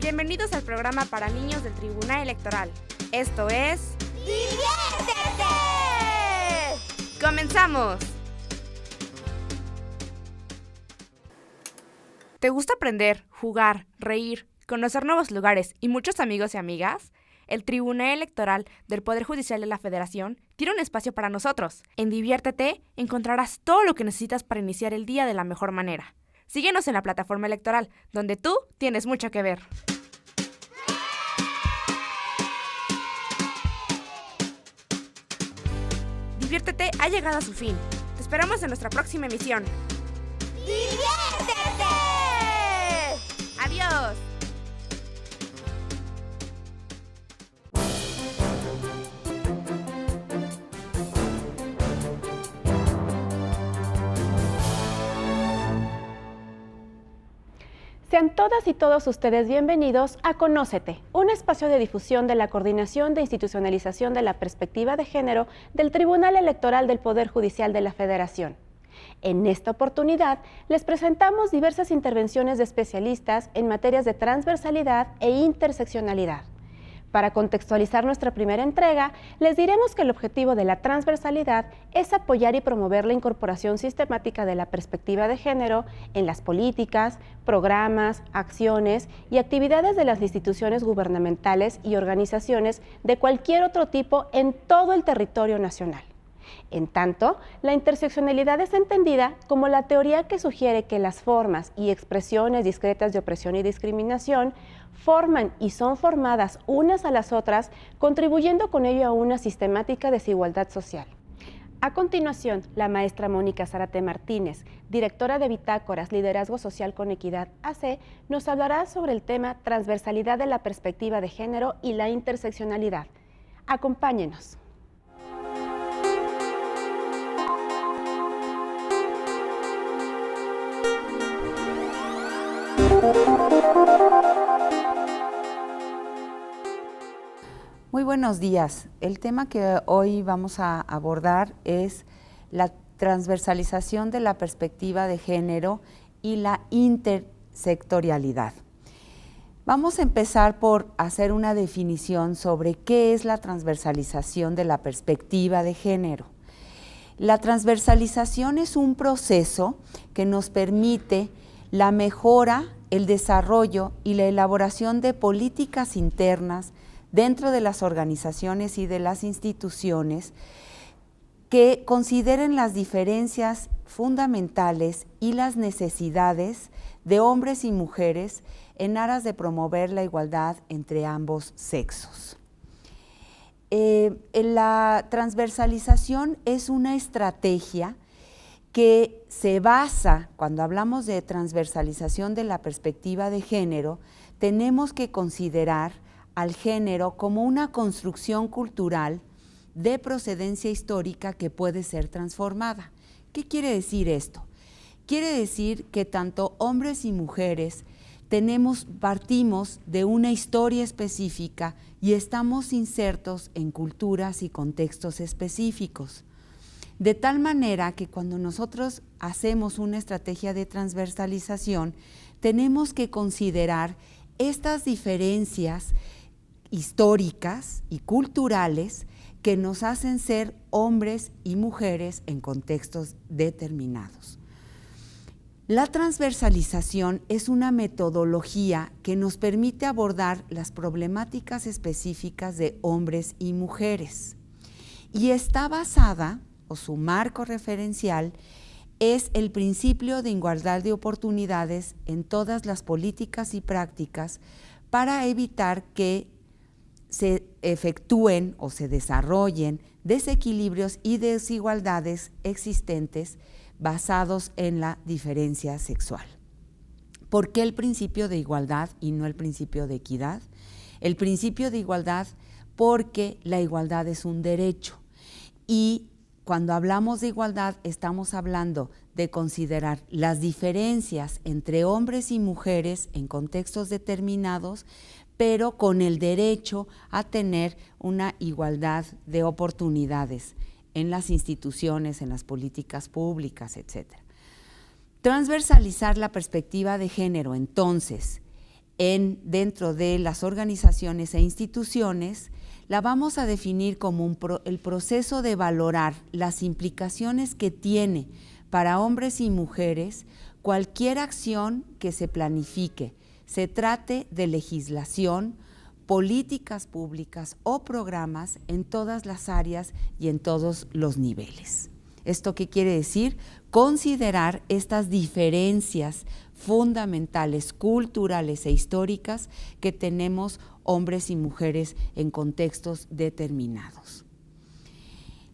Bienvenidos al programa para niños del Tribunal Electoral. Esto es... ¡Diviértete! ¡Comenzamos! ¿Te gusta aprender, jugar, reír, conocer nuevos lugares y muchos amigos y amigas? El Tribunal Electoral del Poder Judicial de la Federación tiene un espacio para nosotros. En Diviértete encontrarás todo lo que necesitas para iniciar el día de la mejor manera. Síguenos en la plataforma electoral, donde tú tienes mucho que ver. Diviértete ha llegado a su fin. Te esperamos en nuestra próxima emisión. ¡Diviértete! ¡Adiós! Sean todas y todos ustedes bienvenidos a Conócete, un espacio de difusión de la Coordinación de Institucionalización de la Perspectiva de Género del Tribunal Electoral del Poder Judicial de la Federación. En esta oportunidad, les presentamos diversas intervenciones de especialistas en materias de transversalidad e interseccionalidad. Para contextualizar nuestra primera entrega, les diremos que el objetivo de la transversalidad es apoyar y promover la incorporación sistemática de la perspectiva de género en las políticas, programas, acciones y actividades de las instituciones gubernamentales y organizaciones de cualquier otro tipo en todo el territorio nacional. En tanto, la interseccionalidad es entendida como la teoría que sugiere que las formas y expresiones discretas de opresión y discriminación forman y son formadas unas a las otras, contribuyendo con ello a una sistemática desigualdad social. A continuación, la maestra Mónica Zárate Martínez, directora de Bitácoras Liderazgo Social con Equidad AC, nos hablará sobre el tema transversalidad de la perspectiva de género y la interseccionalidad. Acompáñenos. Muy buenos días. El tema que hoy vamos a abordar es la transversalización de la perspectiva de género y la intersectorialidad. Vamos a empezar por hacer una definición sobre qué es la transversalización de la perspectiva de género. La transversalización es un proceso que nos permite la mejora, el desarrollo y la elaboración de políticas internas dentro de las organizaciones y de las instituciones que consideren las diferencias fundamentales y las necesidades de hombres y mujeres en aras de promover la igualdad entre ambos sexos. La transversalización es una estrategia que se basa, cuando hablamos de transversalización de la perspectiva de género, tenemos que considerar al género como una construcción cultural de procedencia histórica que puede ser transformada. ¿Qué quiere decir esto? Quiere decir que tanto hombres y mujeres partimos de una historia específica y estamos insertos en culturas y contextos específicos. De tal manera que cuando nosotros hacemos una estrategia de transversalización, tenemos que considerar estas diferencias históricas y culturales que nos hacen ser hombres y mujeres en contextos determinados. La transversalización es una metodología que nos permite abordar las problemáticas específicas de hombres y mujeres y está basada, o su marco referencial, es el principio de igualdad de oportunidades en todas las políticas y prácticas para evitar que se efectúen o se desarrollen desequilibrios y desigualdades existentes basados en la diferencia sexual. ¿Por qué el principio de igualdad y no el principio de equidad? El principio de igualdad porque la igualdad es un derecho y cuando hablamos de igualdad estamos hablando de considerar las diferencias entre hombres y mujeres en contextos determinados, pero con el derecho a tener una igualdad de oportunidades en las instituciones, en las políticas públicas, etc. Transversalizar la perspectiva de género, entonces, dentro de las organizaciones e instituciones, la vamos a definir como el proceso de valorar las implicaciones que tiene para hombres y mujeres cualquier acción que se planifique, se trate de legislación, políticas públicas o programas en todas las áreas y en todos los niveles. ¿Esto qué quiere decir? Considerar estas diferencias fundamentales, culturales e históricas que tenemos hombres y mujeres en contextos determinados.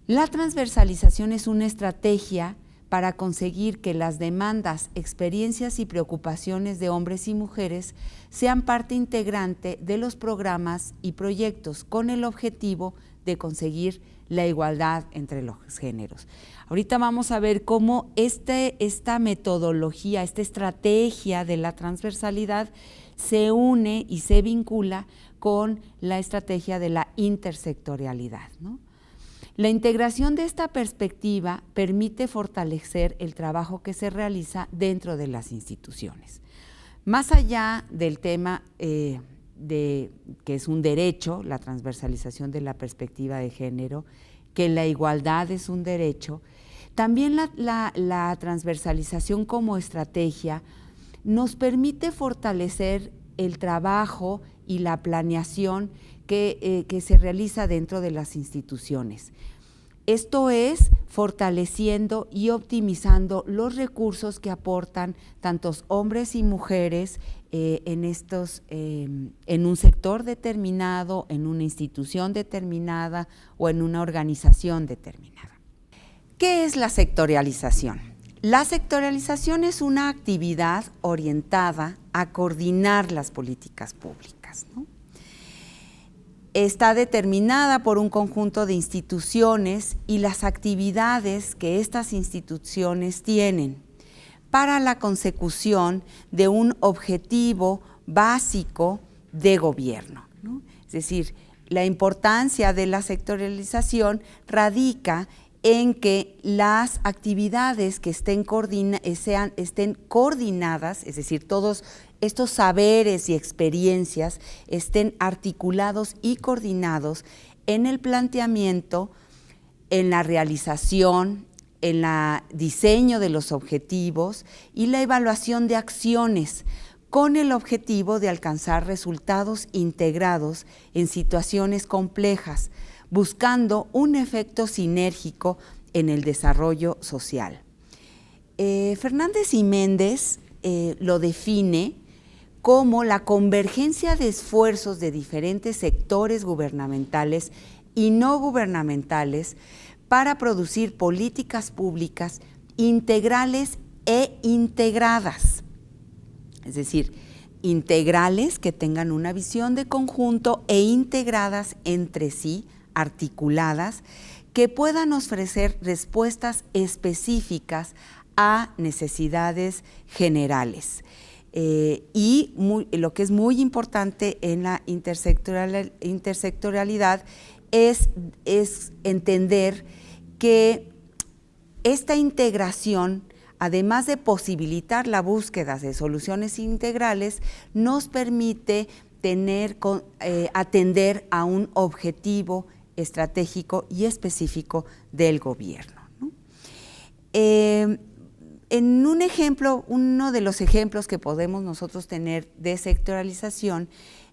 La transversalización es una estrategia para conseguir que las demandas, experiencias y preocupaciones de hombres y mujeres sean parte integrante de los programas y proyectos con el objetivo de conseguir la igualdad entre los géneros. Ahorita vamos a ver cómo esta metodología, esta estrategia de la transversalidad se une y se vincula con la estrategia de la intersectorialidad, ¿no? La integración de esta perspectiva permite fortalecer el trabajo que se realiza dentro de las instituciones. Más allá del tema que es un derecho, la transversalización de la perspectiva de género, que la igualdad es un derecho, también la transversalización como estrategia nos permite fortalecer el trabajo y la planeación que se realiza dentro de las instituciones. Esto es fortaleciendo y optimizando los recursos que aportan tantos hombres y mujeres en un sector determinado, en una institución determinada o en una organización determinada. ¿Qué es la sectorialización? La sectorialización es una actividad orientada a coordinar las políticas públicas, ¿no? Está determinada por un conjunto de instituciones y las actividades que estas instituciones tienen para la consecución de un objetivo básico de gobierno, ¿no? Es decir, la importancia de la sectorialización radica en que las actividades que estén coordinadas, es decir, todos estos saberes y experiencias estén articulados y coordinados en el planteamiento, en la realización, en el diseño de los objetivos y la evaluación de acciones, con el objetivo de alcanzar resultados integrados en situaciones complejas, buscando un efecto sinérgico en el desarrollo social. Fernández y Méndez lo define como la convergencia de esfuerzos de diferentes sectores gubernamentales y no gubernamentales para producir políticas públicas integrales e integradas. Es decir, integrales que tengan una visión de conjunto e integradas entre sí, articuladas, que puedan ofrecer respuestas específicas a necesidades generales. Lo que es muy importante en la intersectorialidad es entender que esta integración, además de posibilitar la búsqueda de soluciones integrales, nos permite atender a un objetivo estratégico y específico del gobierno, ¿no? En un ejemplo, uno de los ejemplos que podemos nosotros tener de sectorialización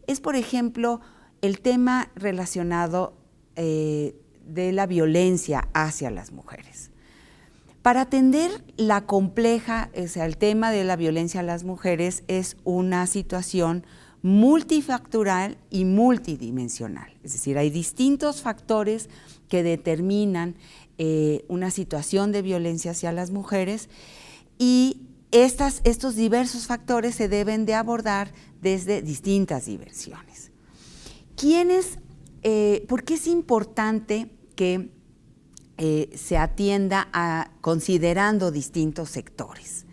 es, por ejemplo, el tema relacionado de la violencia hacia las mujeres. Para atender la compleja, o sea, el tema de la violencia a las mujeres es una situación multifactorial y multidimensional. Es decir, hay distintos factores que determinan una situación de violencia hacia las mujeres y estos diversos factores se deben de abordar desde distintas dimensiones. ¿Por qué es importante que se atienda considerando distintos sectores?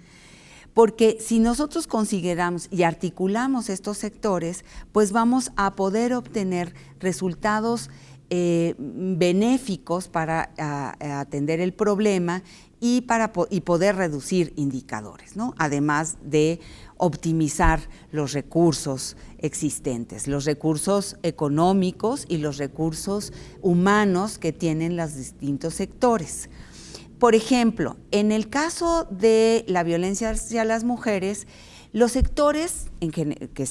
Porque si nosotros consideramos y articulamos estos sectores, pues vamos a poder obtener resultados benéficos para atender el problema y poder reducir indicadores, ¿no? Además de optimizar los recursos existentes, los recursos económicos y los recursos humanos que tienen los distintos sectores. Por ejemplo, en el caso de la violencia hacia las mujeres, los sectores que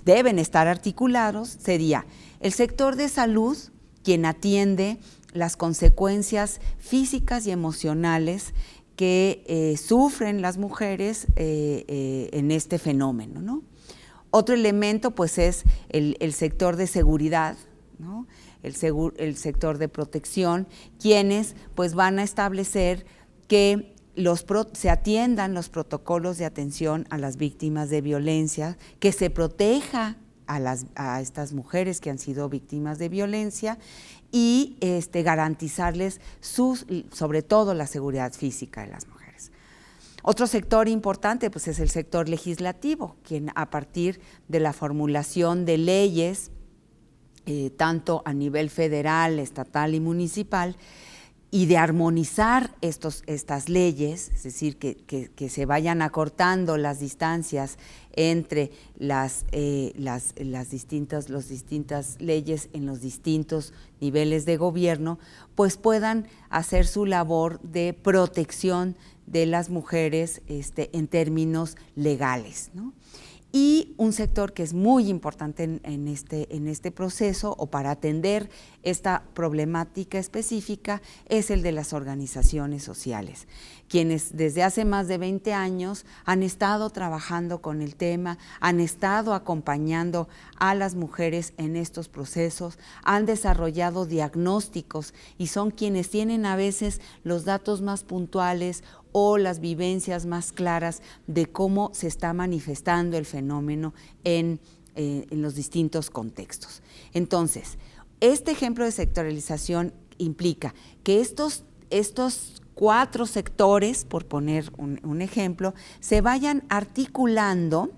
deben estar articulados sería el sector de salud, quien atiende las consecuencias físicas y emocionales que sufren las mujeres en este fenómeno, ¿no? Otro elemento pues es el sector de seguridad, ¿no? El sector de protección, quienes pues van a establecer que se atiendan los protocolos de atención a las víctimas de violencia, que se proteja a estas mujeres que han sido víctimas de violencia y garantizarles sobre todo la seguridad física de las mujeres. Otro sector importante pues es el sector legislativo, quien a partir de la formulación de leyes tanto a nivel federal, estatal y municipal, y de armonizar estas leyes, es decir, que se vayan acortando las distancias entre las distintas leyes en los distintos niveles de gobierno, pues puedan hacer su labor de protección de las mujeres en términos legales, ¿no? Y un sector que es muy importante en este proceso o para atender esta problemática específica es el de las organizaciones sociales, quienes desde hace más de 20 años han estado trabajando con el tema, han estado acompañando a las mujeres en estos procesos, han desarrollado diagnósticos y son quienes tienen a veces los datos más puntuales o las vivencias más claras de cómo se está manifestando el fenómeno en los distintos contextos. Entonces, este ejemplo de sectorialización implica que estos 4 sectores, por poner un ejemplo, se vayan articulando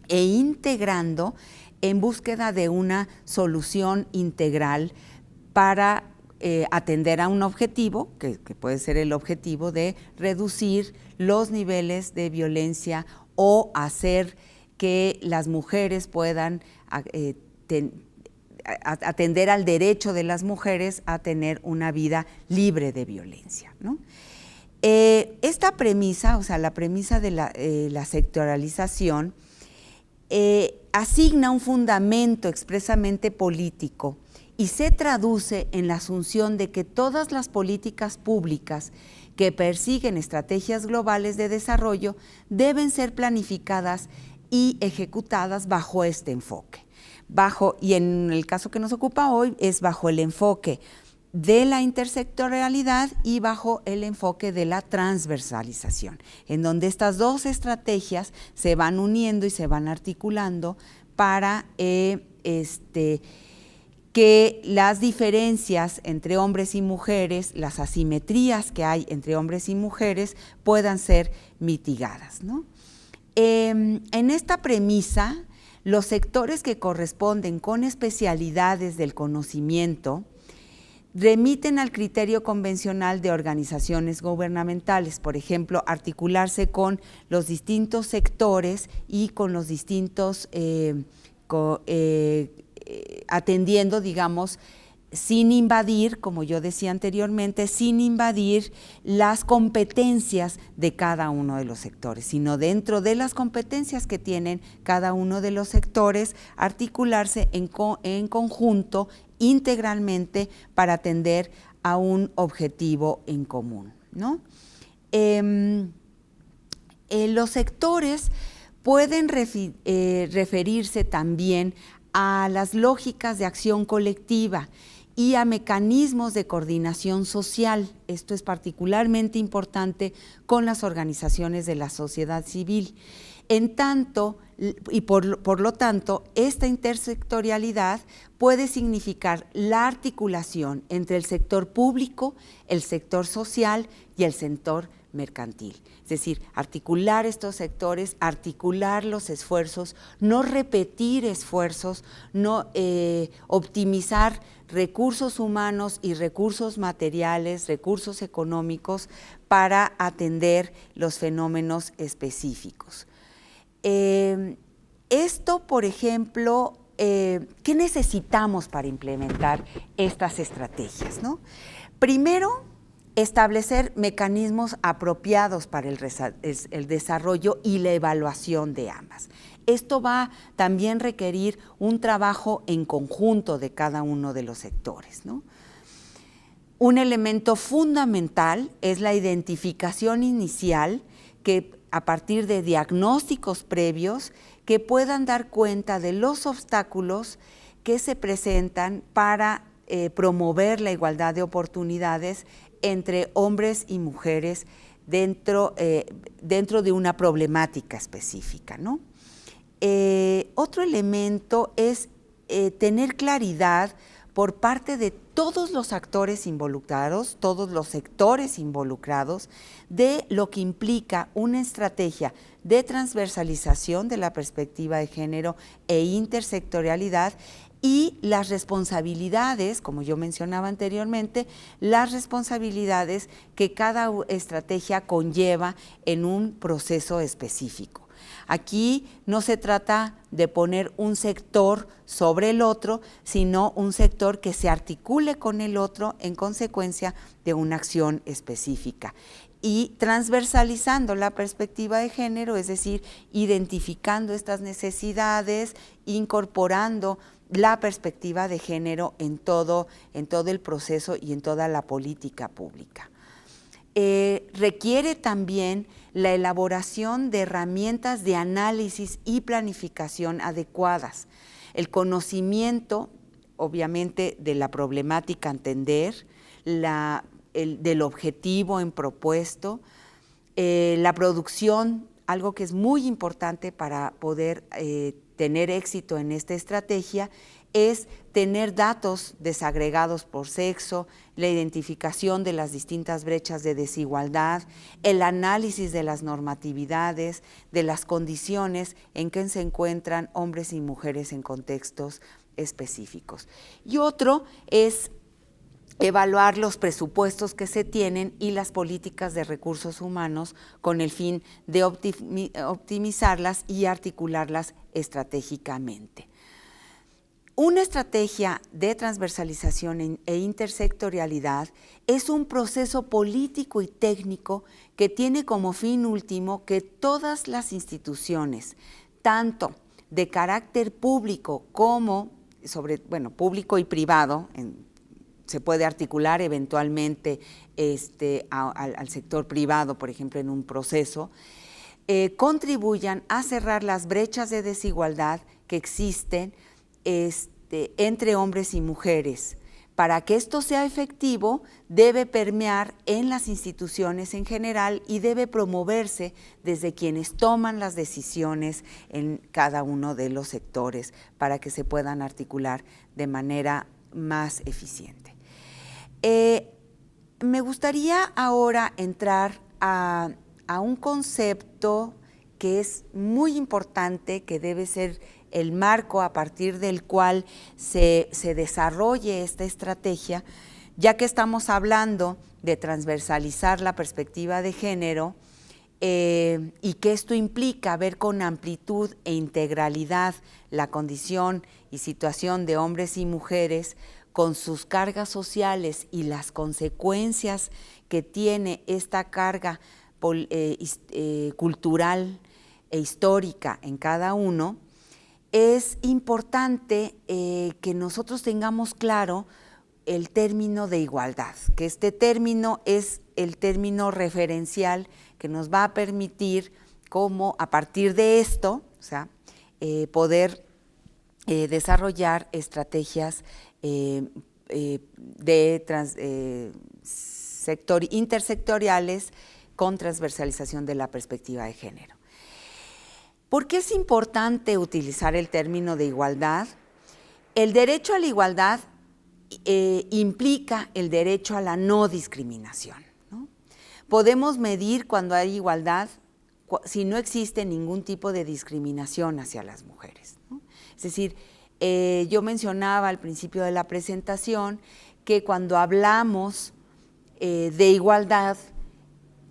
e integrando en búsqueda de una solución integral para atender a un objetivo, que puede ser el objetivo de reducir los niveles de violencia o hacer que las mujeres puedan atender al derecho de las mujeres a tener una vida libre de violencia, ¿no? Esta premisa, o sea, la premisa de la sectorialización, asigna un fundamento expresamente político y se traduce en la asunción de que todas las políticas públicas que persiguen estrategias globales de desarrollo deben ser planificadas y ejecutadas bajo este enfoque. Y en el caso que nos ocupa hoy es bajo el enfoque de la intersectorialidad y bajo el enfoque de la transversalización, en donde estas dos estrategias se van uniendo y se van articulando para que las diferencias entre hombres y mujeres, las asimetrías que hay entre hombres y mujeres puedan ser mitigadas, ¿no? En esta premisa, los sectores que corresponden con especialidades del conocimiento remiten al criterio convencional de organizaciones gubernamentales, por ejemplo, articularse con los distintos sectores y con los distintos atendiendo, digamos, sin invadir, como yo decía anteriormente, sin invadir las competencias de cada uno de los sectores, sino dentro de las competencias que tienen cada uno de los sectores, articularse en conjunto, integralmente, para atender a un objetivo en común, ¿no? Los sectores pueden referirse también a las lógicas de acción colectiva y a mecanismos de coordinación social. Esto es particularmente importante con las organizaciones de la sociedad civil. En tanto, y por lo tanto, esta intersectorialidad puede significar la articulación entre el sector público, el sector social y el sector mercantil. Es decir, articular estos sectores, articular los esfuerzos, no repetir esfuerzos, no optimizar recursos humanos y recursos materiales, recursos económicos para atender los fenómenos específicos. Esto, por ejemplo, ¿qué necesitamos para implementar estas estrategias, ¿no? Primero, establecer mecanismos apropiados para el desarrollo y la evaluación de ambas. Esto va también a requerir un trabajo en conjunto de cada uno de los sectores, ¿no? Un elemento fundamental es la identificación inicial que a partir de diagnósticos previos que puedan dar cuenta de los obstáculos que se presentan para promover la igualdad de oportunidades entre hombres y mujeres dentro de una problemática específica, ¿no? Otro elemento es tener claridad por parte de todos los actores involucrados, todos los sectores involucrados, de lo que implica una estrategia de transversalización de la perspectiva de género e intersectorialidad y las responsabilidades, como yo mencionaba anteriormente, las responsabilidades que cada estrategia conlleva en un proceso específico. Aquí no se trata de poner un sector sobre el otro, sino un sector que se articule con el otro en consecuencia de una acción específica. Y transversalizando la perspectiva de género, es decir, identificando estas necesidades, incorporando la perspectiva de género en todo el proceso y en toda la política pública. Requiere también la elaboración de herramientas de análisis y planificación adecuadas, el conocimiento, obviamente, de la problemática a entender, del objetivo en propuesto, la producción, algo que es muy importante para poder tener éxito en esta estrategia, es tener datos desagregados por sexo, la identificación de las distintas brechas de desigualdad, el análisis de las normatividades, de las condiciones en que se encuentran hombres y mujeres en contextos específicos. Y otro es evaluar los presupuestos que se tienen y las políticas de recursos humanos con el fin de optimizarlas y articularlas estratégicamente. Una estrategia de transversalización e intersectorialidad es un proceso político y técnico que tiene como fin último que todas las instituciones, tanto de carácter público como público y privado, se puede articular eventualmente al sector privado, por ejemplo, en un proceso, contribuyan a cerrar las brechas de desigualdad que existen entre hombres y mujeres. Para que esto sea efectivo, debe permear en las instituciones en general y debe promoverse desde quienes toman las decisiones en cada uno de los sectores para que se puedan articular de manera más eficiente. Me gustaría ahora entrar a un concepto que es muy importante, que debe ser el marco a partir del cual se desarrolle esta estrategia, ya que estamos hablando de transversalizar la perspectiva de género y que esto implica ver con amplitud e integralidad la condición y situación de hombres y mujeres con sus cargas sociales y las consecuencias que tiene esta carga cultural e histórica en cada uno. Es importante que nosotros tengamos claro el término de igualdad, que este término es el término referencial que nos va a permitir cómo a partir de esto, o sea, poder desarrollar estrategias intersectoriales con transversalización de la perspectiva de género. ¿Por qué es importante utilizar el término de igualdad? El derecho a la igualdad implica el derecho a la no discriminación, ¿no? Podemos medir cuando hay igualdad si no existe ningún tipo de discriminación hacia las mujeres, ¿no? Es decir, yo mencionaba al principio de la presentación que cuando hablamos de igualdad,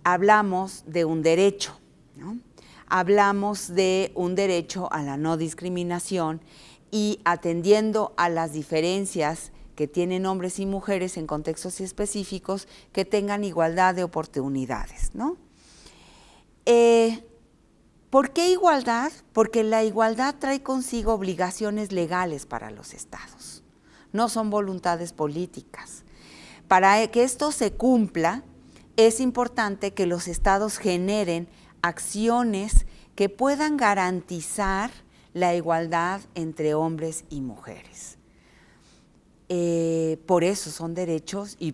hablamos de un derecho, ¿no? Hablamos de un derecho a la no discriminación y atendiendo a las diferencias que tienen hombres y mujeres en contextos específicos, que tengan igualdad de oportunidades, ¿no? ¿Por qué igualdad? Porque la igualdad trae consigo obligaciones legales para los estados, no son voluntades políticas. Para que esto se cumpla, es importante que los estados generen acciones que puedan garantizar la igualdad entre hombres y mujeres. Por eso son derechos y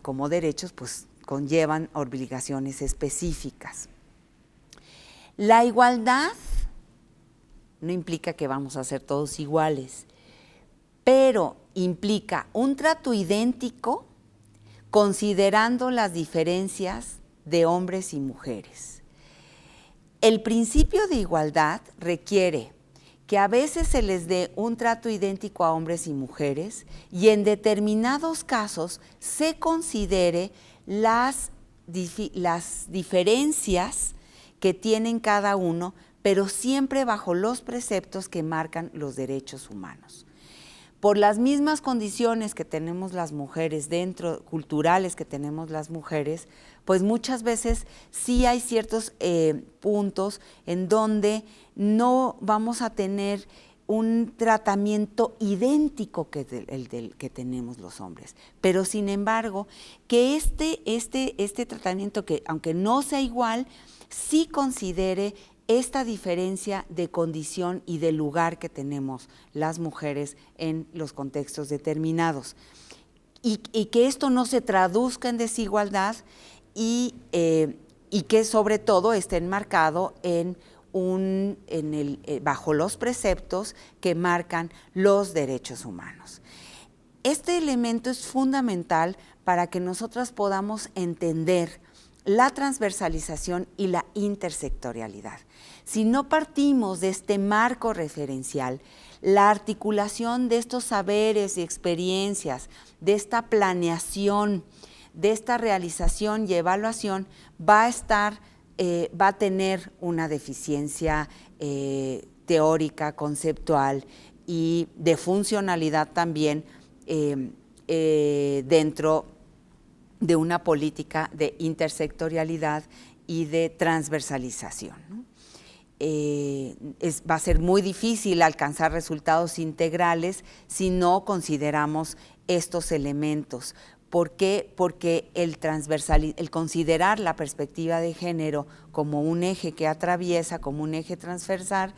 como derechos pues conllevan obligaciones específicas. La igualdad no implica que vamos a ser todos iguales, pero implica un trato idéntico considerando las diferencias de hombres y mujeres. El principio de igualdad requiere que a veces se les dé un trato idéntico a hombres y mujeres y en determinados casos se considere las diferencias que tienen cada uno, pero siempre bajo los preceptos que marcan los derechos humanos. Por las mismas condiciones que tenemos las mujeres culturales que tenemos las mujeres, pues muchas veces sí hay ciertos puntos en donde no vamos a tener un tratamiento idéntico que el que tenemos los hombres. Pero sin embargo, que este tratamiento, que aunque no sea igual, sí considere esta diferencia de condición y de lugar que tenemos las mujeres en los contextos determinados. Y que esto no se traduzca en desigualdad y que sobre todo esté enmarcado bajo los preceptos que marcan los derechos humanos. Este elemento es fundamental para que nosotras podamos entender la transversalización y la intersectorialidad. Si no partimos de este marco referencial, la articulación de estos saberes y experiencias, de esta planeación, de esta realización y evaluación, va a tener una deficiencia teórica, conceptual y de funcionalidad también dentro de una política de intersectorialidad y de transversalización, ¿no? Va a ser muy difícil alcanzar resultados integrales si no consideramos estos elementos. ¿Por qué? Porque el considerar la perspectiva de género como un eje que atraviesa, como un eje transversal,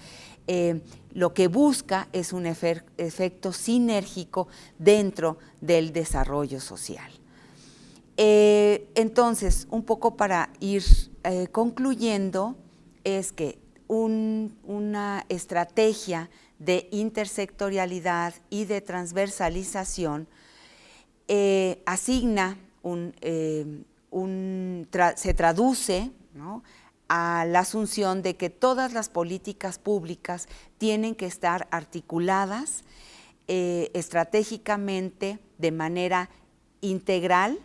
lo que busca es un efecto sinérgico dentro del desarrollo social. Entonces, un poco para ir concluyendo, es que una estrategia de intersectorialidad y de transversalización asigna, se traduce, ¿no?, a la asunción de que todas las políticas públicas tienen que estar articuladas estratégicamente de manera integral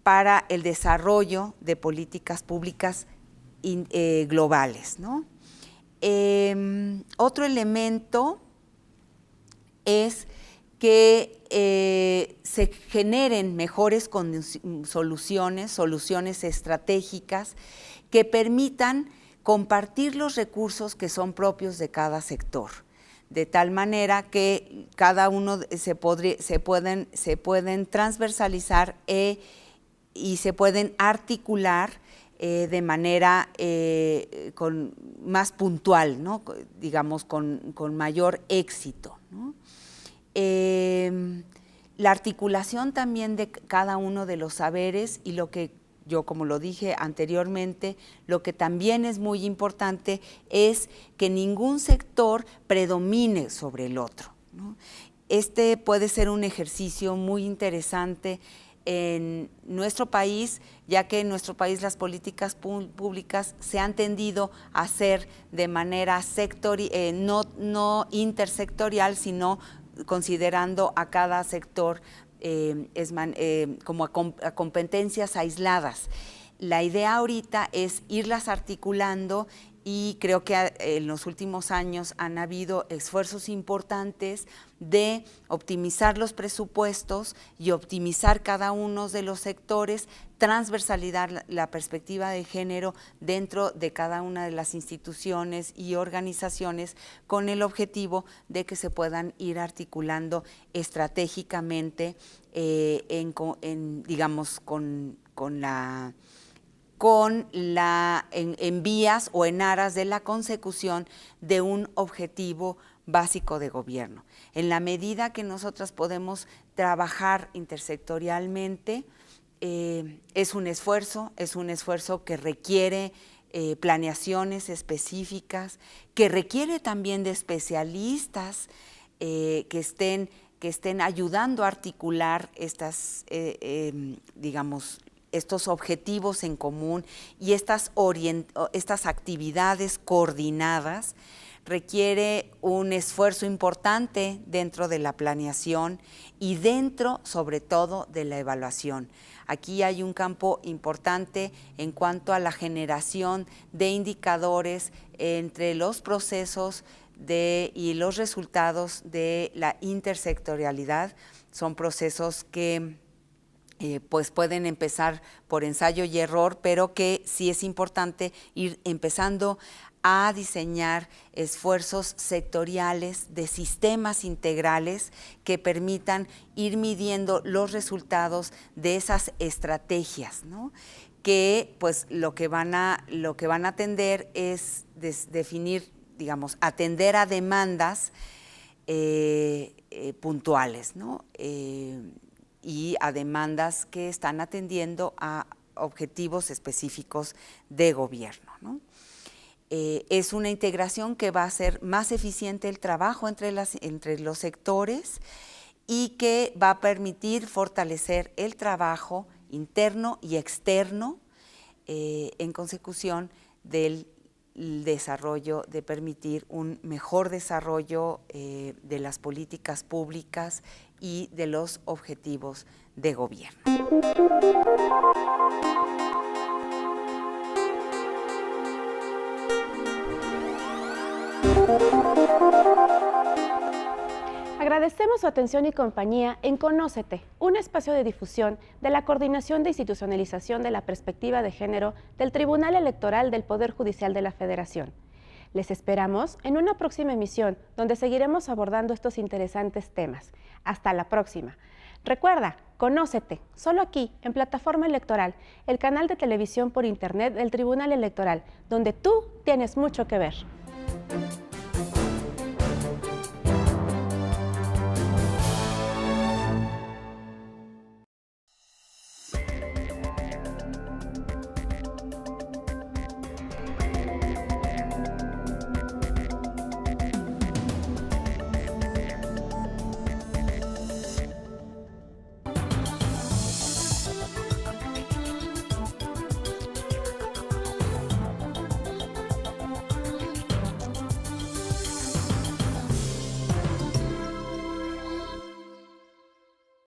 para el desarrollo de políticas públicas globales, ¿no? Otro elemento es que se generen mejores soluciones estratégicas que permitan compartir los recursos que son propios de cada sector, de tal manera que cada uno se pueden transversalizar y se pueden articular de manera más puntual, ¿no? Digamos, con mayor éxito, ¿no? La articulación también de cada uno de los saberes y lo que yo, como lo dije anteriormente, lo que también es muy importante es que ningún sector predomine sobre el otro, ¿no? Este puede ser un ejercicio muy interesante en nuestro país, ya que en nuestro país las políticas públicas se han tendido a hacer de manera no intersectorial, sino considerando a cada sector como a competencias aisladas. La idea ahorita es irlas articulando y creo que en los últimos años han habido esfuerzos importantes de optimizar los presupuestos y optimizar cada uno de los sectores, transversalidad la perspectiva de género dentro de cada una de las instituciones y organizaciones con el objetivo de que se puedan ir articulando estratégicamente digamos, en vías o en aras de la consecución de un objetivo básico de gobierno. En la medida que nosotras podemos trabajar intersectorialmente, es un esfuerzo que requiere planeaciones específicas, que requiere también de especialistas que estén ayudando a articular digamos, estos objetivos en común y estas actividades coordinadas. Requiere un esfuerzo importante dentro de la planeación y dentro, sobre todo, de la evaluación. Aquí hay un campo importante en cuanto a la generación de indicadores entre los procesos y los resultados de la intersectorialidad. Son procesos que pues pueden empezar por ensayo y error, pero que sí es importante ir empezando a diseñar esfuerzos sectoriales de sistemas integrales que permitan ir midiendo los resultados de esas estrategias, ¿no? Que pues lo que van a atender es definir, digamos, atender a demandas puntuales, ¿no? Y a demandas que están atendiendo a objetivos específicos de gobierno, ¿no? Es una integración que va a hacer más eficiente el trabajo entre los sectores y que va a permitir fortalecer el trabajo interno y externo en consecución del desarrollo, de permitir un mejor desarrollo de las políticas públicas y de los objetivos de gobierno. Agradecemos su atención y compañía en Conócete, un espacio de difusión de la Coordinación de Institucionalización de la Perspectiva de Género del Tribunal Electoral del Poder Judicial de la Federación. Les esperamos en una próxima emisión donde seguiremos abordando estos interesantes temas. Hasta la próxima. Recuerda, Conócete, solo aquí, en Plataforma Electoral, el canal de televisión por internet del Tribunal Electoral, donde tú tienes mucho que ver.